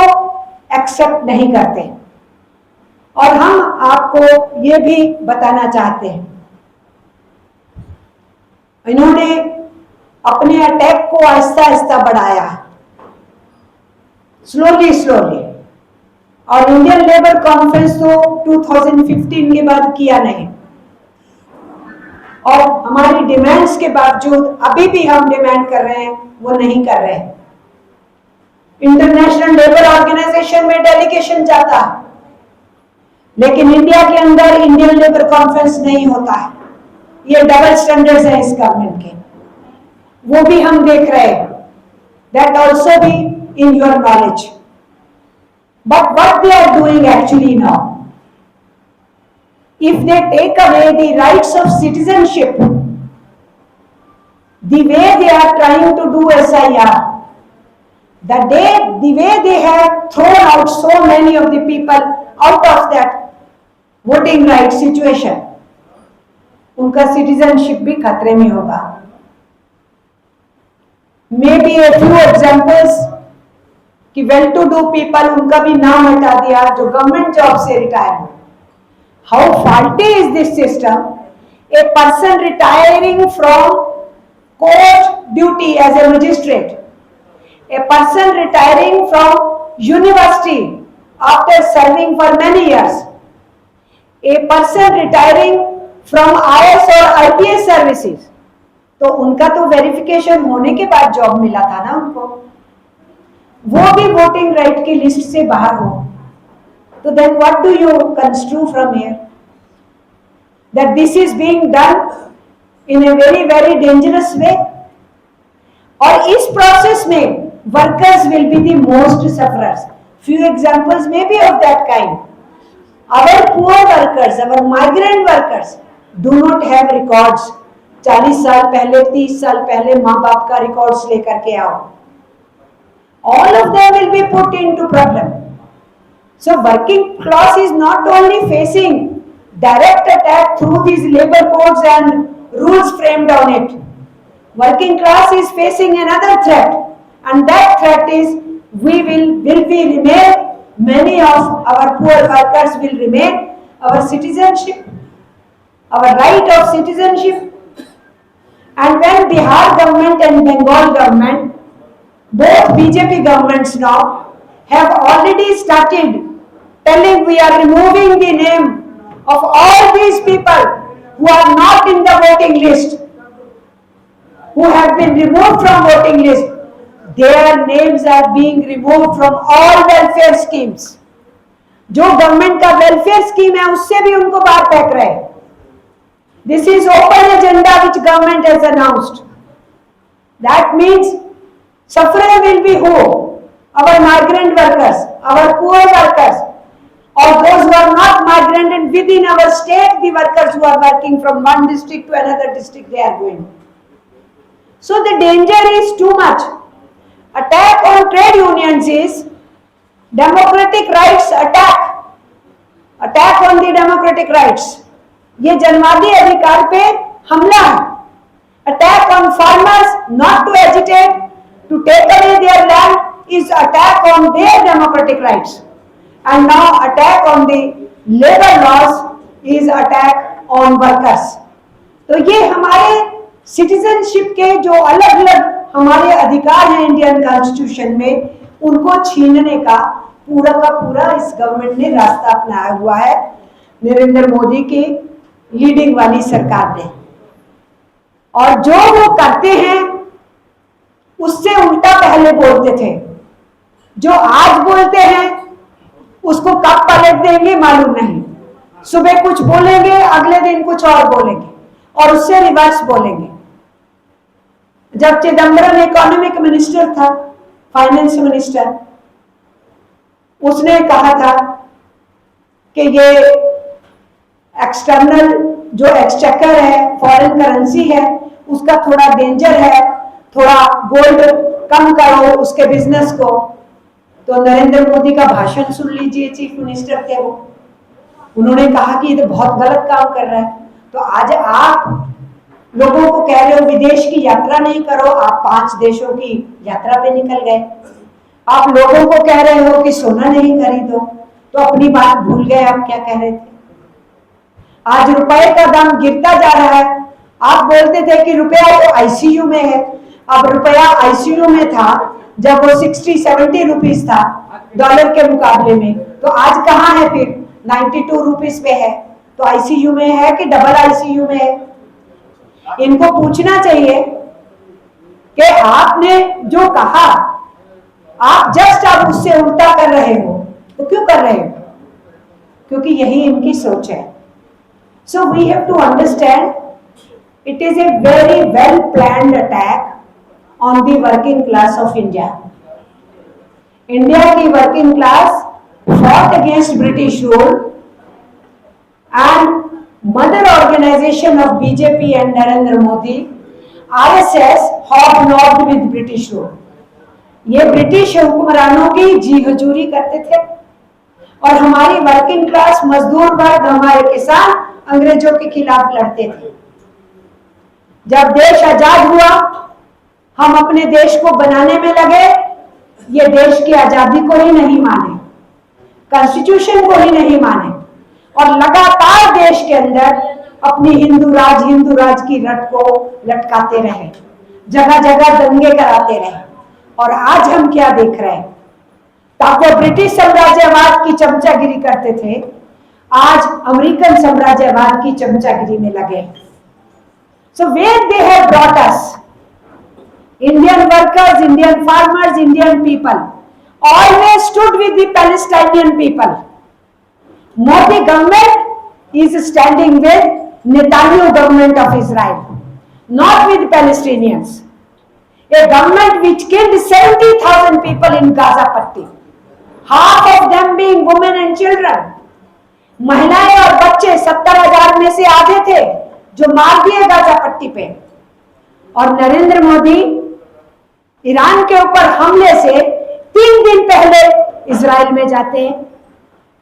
एक्सेप्ट नहीं करते। और हम आपको ये भी बताना चाहते हैं, इन्होंने अपने अटैक को आहिस्ता आहिस्ता बढ़ाया, स्लोली स्लोली, और इंडियन लेबर कॉन्फ्रेंस तो 2015 के बाद किया नहीं, और हमारी डिमांड्स के बावजूद अभी भी हम डिमांड कर रहे हैं, वो नहीं कर रहे हैं। इंटरनेशनल लेबर ऑर्गेनाइजेशन में डेलीगेशन जाता है, लेकिन इंडिया के अंदर इंडियन लेबर कॉन्फ्रेंस नहीं होता है। ये डबल स्टैंडर्ड्स हैं इस गवर्नमेंट के, वो भी हम देख रहे हैं। That also be in your knowledge. But what they are doing actually now, if they take away the rights of citizenship, the way they are trying to do SIR, the way they have thrown out so many of the people out of that voting right situation, उनका citizenship भी खतरे में होगा। Maybe a few examples कि well to do people, उनका भी नाम हटा दिया जो गवर्नमेंट जॉब से रिटायर हो। How faulty is this system? A person retiring from court duty as a magistrate, a person retiring from university after serving for many years, a person retiring from IAS or IPS services, तो उनका तो verification होने के बाद job मिला था ना उनको, वो भी वोटिंग राइट की लिस्ट से बाहर हो, तो then what do you construe from here? That this is being done in a very very dangerous way. और इस प्रोसेस में workers will be the most sufferers. Few examples maybe of that kind. Our poor workers, our migrant workers do not have records. 40 साल पहले, 30 साल पहले माँ बाप का रिकॉर्ड्स लेकर के आओ, all of them will be put into problem. So working class is not only facing direct attack through these labor codes and rules framed on it. Working class is facing another threat, and that threat is we will we remain, many of our poor workers will remain, our citizenship, our right of citizenship. And when Bihar government and Bengal government, both BJP governments now, have already started telling we are removing the name of all these people who are not in the voting list, who have been removed from voting list, their names are being removed from all welfare schemes. जो government का welfare scheme है उससे भी उनको बाहर फेंक रहे हैं. This is open agenda which government has announced. That means suffering will be who? Our migrant workers, our poor workers, or those who are not migrant and within our state, the workers who are working from one district to another district, they are going. So the danger is too much. Attack on trade unions is democratic rights attack. Attack on the democratic rights. ये जनवादी अधिकार पे हमला है. Attack on farmers not to agitate, to take away their land is attack on their democratic rights. And now attack on the labor laws is attack on workers. तो ये हमारे citizenship के जो अलग अलग हमारे अधिकार हैं इंडियन कॉन्स्टिट्यूशन में, उनको छीनने का पूरा इस गवर्नमेंट ने रास्ता अपनाया हुआ है, नरेंद्र मोदी की लीडिंग वाली सरकार ने. और जो वो करते हैं उससे उल्टा पहले बोलते थे. जो आज बोलते हैं उसको कब पलट देंगे मालूम नहीं. सुबह कुछ बोलेंगे, अगले दिन कुछ और बोलेंगे और उससे रिवर्स बोलेंगे. जब चिदम्बरम इकोनॉमिक मिनिस्टर था, फाइनेंस मिनिस्टर, उसने कहा था कि ये एक्सटर्नल जो एक्सचेकर है, फॉरेन करेंसी है, उसका थोड़ा डेंजर है, थोड़ा गोल्ड कम करो उसके बिजनेस को. तो नरेंद्र मोदी का भाषण सुन लीजिए, चीफ मिनिस्टर थे वो, उन्होंने कहा कि ये तो बहुत गलत काम कर रहा है. तो आज आप लोगों को कह रहे हो विदेश की यात्रा नहीं करो, आप 5 देशों की यात्रा पे निकल गए. आप लोगों को कह रहे हो कि सोना नहीं खरीदो, तो अपनी बात भूल गए आप क्या कह रहे थे. आज रुपए का दाम गिरता जा रहा है. आप बोलते थे कि रुपया तो आईसीयू में है. अब रुपया आईसीयू में था जब वो 60-70 रुपीस था डॉलर के मुकाबले में, तो आज कहाँ है फिर 92 रुपीस पे है. तो आईसीयू में है कि डबल आईसीयू में है. इनको पूछना चाहिए कि आपने जो कहा आप जस्ट अब उससे उल्टा कर रहे हो. तो क्यों कर रहे हो? क्योंकि यही इनकी सोच है. So we have to understand it is a very well planned attack on the working class of India. India की working class fought against British rule and mother organization of BJP and Narendra Modi, RSS, hobnobbed with British rule. ये British हुक्मरानों की जी हजूरी करते थे और हमारी working class मजदूर वर्ग, हमारे किसान अंग्रेजों के खिलाफ लड़ते थे. जब देश आजाद हुआ, हम अपने देश को बनाने में लगे. ये देश की आजादी को ही नहीं माने, कॉन्स्टिट्यूशन को ही नहीं माने और लगातार देश के अंदर अपनी हिंदू राज की रट को लटकाते रहे, जगह जगह दंगे कराते रहे. और आज हम क्या देख रहे हैं? तब वो ब्रिटिश साम्राज्यवाद की चमचागिरी करते थे, आज अमेरिकन साम्राज्यवाद की चमचागिरी में लगे. So where they have brought us, Indian workers, Indian farmers, Indian people always stood with the Palestinian people. Modi government is standing with Netanyahu government of Israel, not with Palestinians. A government which killed 70,000 people in Gaza Patti, half of them being women and children. महिलाएं और बच्चे 70,000 में से आधे थे जो मार दिए गाजा पट्टी पे. और नरेंद्र मोदी ईरान के ऊपर हमले से 3 दिन पहले इजराइल में जाते हैं.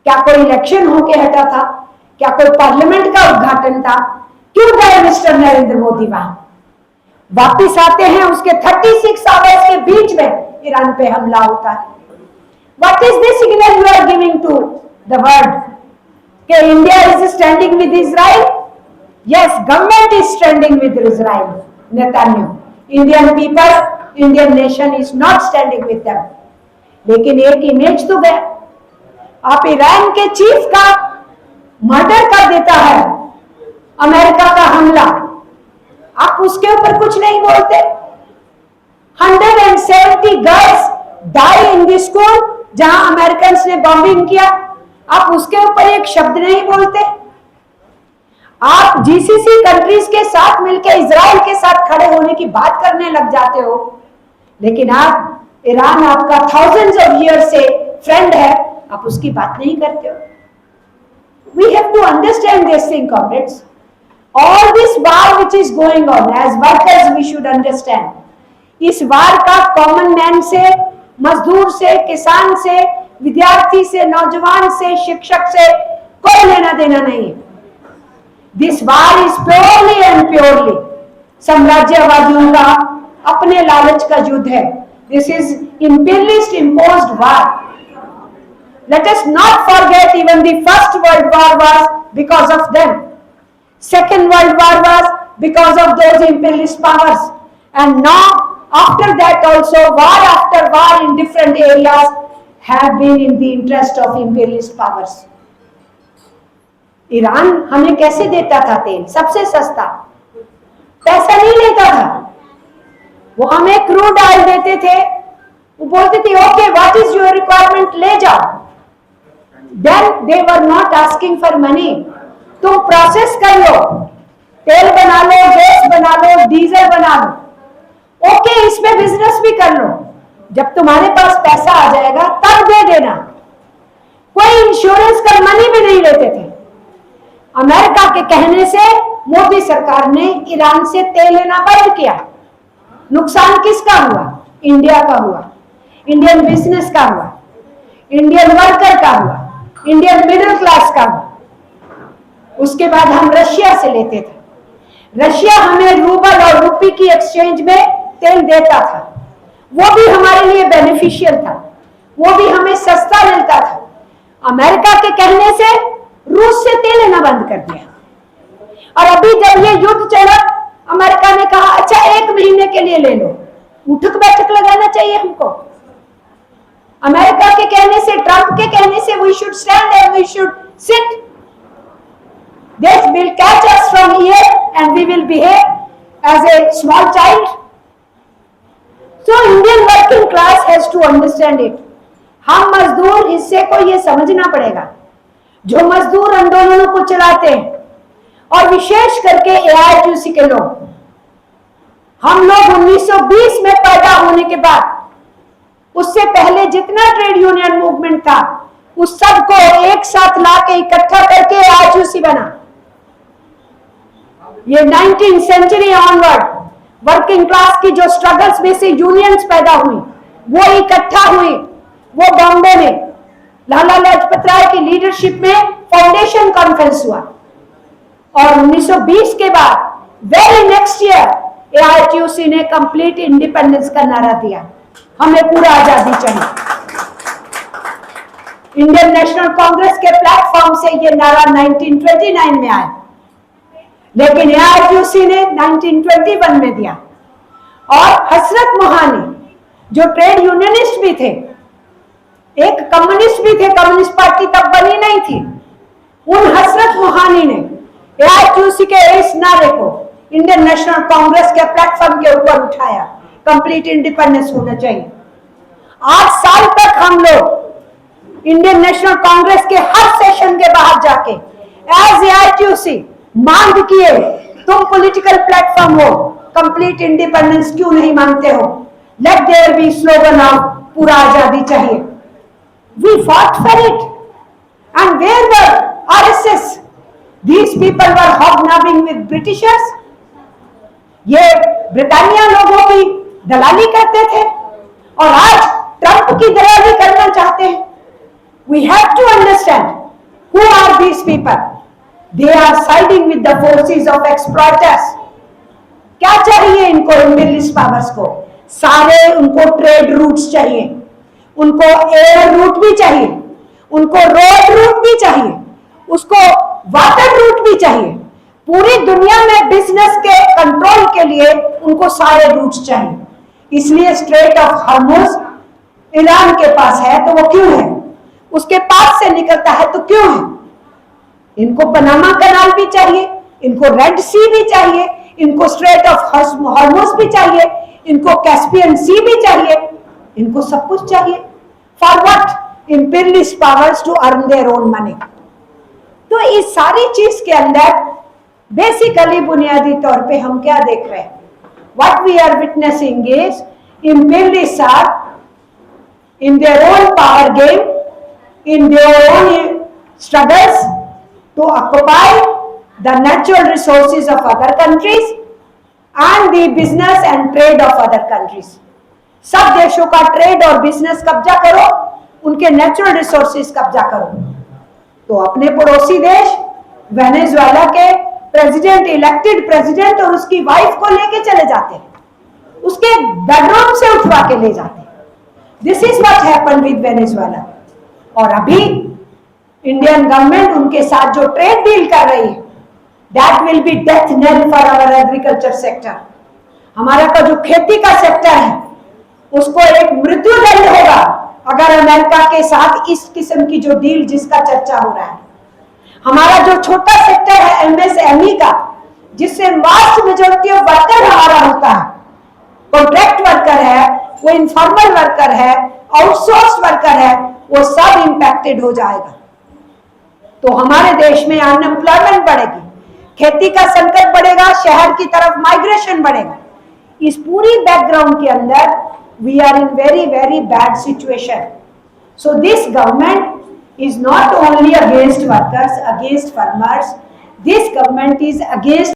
क्या कोई इलेक्शन होके हटा था? क्या कोई पार्लियामेंट का उद्घाटन था? क्यों गए मिस्टर नरेंद्र मोदी वहां? वापिस आते हैं, उसके 36 आवर्स के बीच में ईरान पे हमला होता है. What is this signal you are giving to the world कि India is standing with Israel? Yes, government is standing with Israel. Netanyahu, Indian people, Indian nation is not standing with them. लेकिन एक image तो गया. आप Iran के chief का murder कर देता है अमेरिका का हमला, आप उसके ऊपर कुछ नहीं बोलते। 170 girls die in the school जहां अमेरिकन ने बॉम्बिंग किया, आप उसके ऊपर एक शब्द नहीं बोलते। आप जीसीसी कंट्रीज के साथ मिलकर इजराइल के साथ खड़े होने की बात करने लग जाते हो, लेकिन आप ईरान आपका थाउजेंड्स ऑफ ईयर से फ्रेंड है, आप उसकी बात नहीं करते हो। We have to understand this thing, comrades. All this war which is going on, as workers we should understand. इस वार का कॉमन मैन से, मजदूर से, किसान से, विद्यार्थी से, नौजवान से, शिक्षक से कोई लेना देना नहीं है। This war is purely and purely साम्राज्यवादियों का अपने लालच का युद्ध है। This is imperialist imposed war. Let us not forget, even the First World War was because of them. Second World War was because of those imperialist powers. And now, after that also, war after war in different areas have been in the interest of imperialist powers. Iran हमें कैसे देता था तेल? सबसे सस्ता, पैसा नहीं लेता था। वो हमें क्रूड ऑयल देते थे, वो बोलते थे okay what is your requirement, ले जाओ। Then they were not asking for money. तुम प्रोसेस कर लो, तेल बना लो, गैस बना लो, डीजल बना लो, ओके इसमें बिजनेस भी कर लो, जब तुम्हारे पास पैसा आ जाएगा तब दे देना। कोई इंश्योरेंस का मनी भी नहीं लेते थे। अमेरिका के कहने से मोदी सरकार ने ईरान से तेल लेना बंद किया। नुकसान किसका हुआ? इंडिया का हुआ, इंडियन बिजनेस का हुआ, इंडियन वर्कर का हुआ, इंडियन मिडिल क्लास का हुआ। उसके बाद हम रशिया से लेते थे। रशिया हमें रूबल और रुपी की एक्सचेंज में तेल देता था, वो भी हमारे लिए बेनिफिशियल था, वो भी हमें सस्ता मिलता था। अमेरिका के कहने से रूस से तेल लेना बंद कर दिया। और अभी जब ये युद्ध चला, अमेरिका ने कहा अच्छा 1 महीने के लिए ले लो। उठक बैठक लगाना चाहिए हमको। अमेरिका के कहने से, ट्रंप के कहने से we should stand and we should sit. They will catch us from here and we will behave as a small child. So Indian working class has to understand it. हम मजदूर हिस्से को ये समझना पड़ेगा, जो मजदूर आंदोलनों को चलाते हैं और विशेष करके AITUC के लोग। हम लोग 1920 में पैदा होने के बाद, उससे पहले जितना ट्रेड यूनियन मूवमेंट था, उस सब को एक साथ लाके इकट्ठा करके AITUC बना। ये 19th century onward working class की जो स्ट्रगल्स में से यूनियंस पैदा हुई, वो इकट्ठा हुई। वो बॉम्बे में लाला लाजपत राय की लीडरशिप में फाउंडेशन कॉन्फ्रेंस हुआ और 1920 के बाद वेरी नेक्स्ट ईयर AITUC ने कंप्लीट इंडिपेंडेंस का नारा दिया, हमें पूरा आजादी चाहिए। इंडियन नेशनल कांग्रेस के प्लेटफॉर्म से ये नारा 1929 में आया, लेकिन AITUC ने 1921 में दिया। और हसरत मोहानी जो ट्रेड यूनियनिस्ट भी थे, एक कम्युनिस्ट भी थे, कम्युनिस्ट पार्टी तब बनी नहीं थी, उन हसरत मोहानी ने AITUC के इस नारे को इंडियन नेशनल कांग्रेस के प्लेटफॉर्म के ऊपर उठाया, कंप्लीट इंडिपेंडेंस होना चाहिए। 8 साल तक हम लोग इंडियन नेशनल कांग्रेस के हर सेशन के बाहर जाके एज AITUC मांग किए, तुम पॉलिटिकल प्लेटफॉर्म हो, कंप्लीट इंडिपेंडेंस क्यों नहीं मांगते हो? Let there be slogan of पूरा आजादी चाहिए। We fought for it and where were RSS? These people were hobnobbing with Britishers. ये ब्रिटानिया लोगों की दलाली करते थे और आज ट्रंप की दलाली करना चाहते हैं। We have to understand who are these people. They are siding with the forces of exploiters. क्या चाहिए इनको? imperialist powers को सारे उनको ट्रेड रूट्स चाहिए, उनको एयर रूट भी चाहिए, उनको रोड रूट भी चाहिए, उसको वाटर रूट भी चाहिए। पूरी दुनिया में बिजनेस के कंट्रोल के लिए उनको सारे रूट्स चाहिए। इसलिए स्ट्रेट ऑफ हॉर्मुज ईरान के पास है तो वो क्यों है? उसके पास से निकलता है तो क्यों है? इनको पनामा कनाल भी चाहिए, इनको रेड सी भी चाहिए, इनको स्ट्रेट ऑफ हॉर्मुज भी चाहिए, इनको कैस्पियन सी भी चाहिए, इनको सब कुछ चाहिए। For what? imperialist powers to earn their own money। तो इस सारी चीज के अंदर बेसिकली बुनियादी तौर पे हम क्या देख रहे हैं? What we are witnessing is imperialists are in their own power game, in their own struggles to occupy the natural resources of other countries and the business and trade of other countries। सब देशों का trade और business कब्जा करो, उनके natural resources कब्जा करो। तो अपने पड़ोसी देश वेनेजुएला के प्रेसिडेंट, इलेक्टेड प्रेसिडेंट और उसकी वाइफ को लेके चले जाते हैं, उसके बेडरूम से उठवा के ले जाते हैं। This is what happened with Venezuela. और अभी इंडियन गवर्नमेंट उनके साथ जो ट्रेड डील कर रही है, that will be death nail for our agriculture sector. हमारा का जो खेती का सेक्टर है उसको एक मृत्यु दंड होगा अगर अमेरिका के साथ इस किस्म की जो डील जिसका चर्चा हो रहा है। हमारा जो छोटा सेक्टर है एमएसएमई का, जिससे वास्ट मेजॉरिटी ऑफ वर्कर हमारा होता है, कॉन्ट्रैक्ट वर्कर है, वो इनफॉर्मल वर्कर है, आउटसोर्स वर्कर है, वो सब इंपैक्टेड हो जाएगा। तो हमारे देश में अनएम्प्लॉयमेंट बढ़ेगी, खेती का संकट बढ़ेगा, शहर की तरफ माइग्रेशन बढ़ेगा। इस पूरी बैकग्राउंड के अंदर we are in very bad situation। So this government is not only against workers, against farmers, this government is against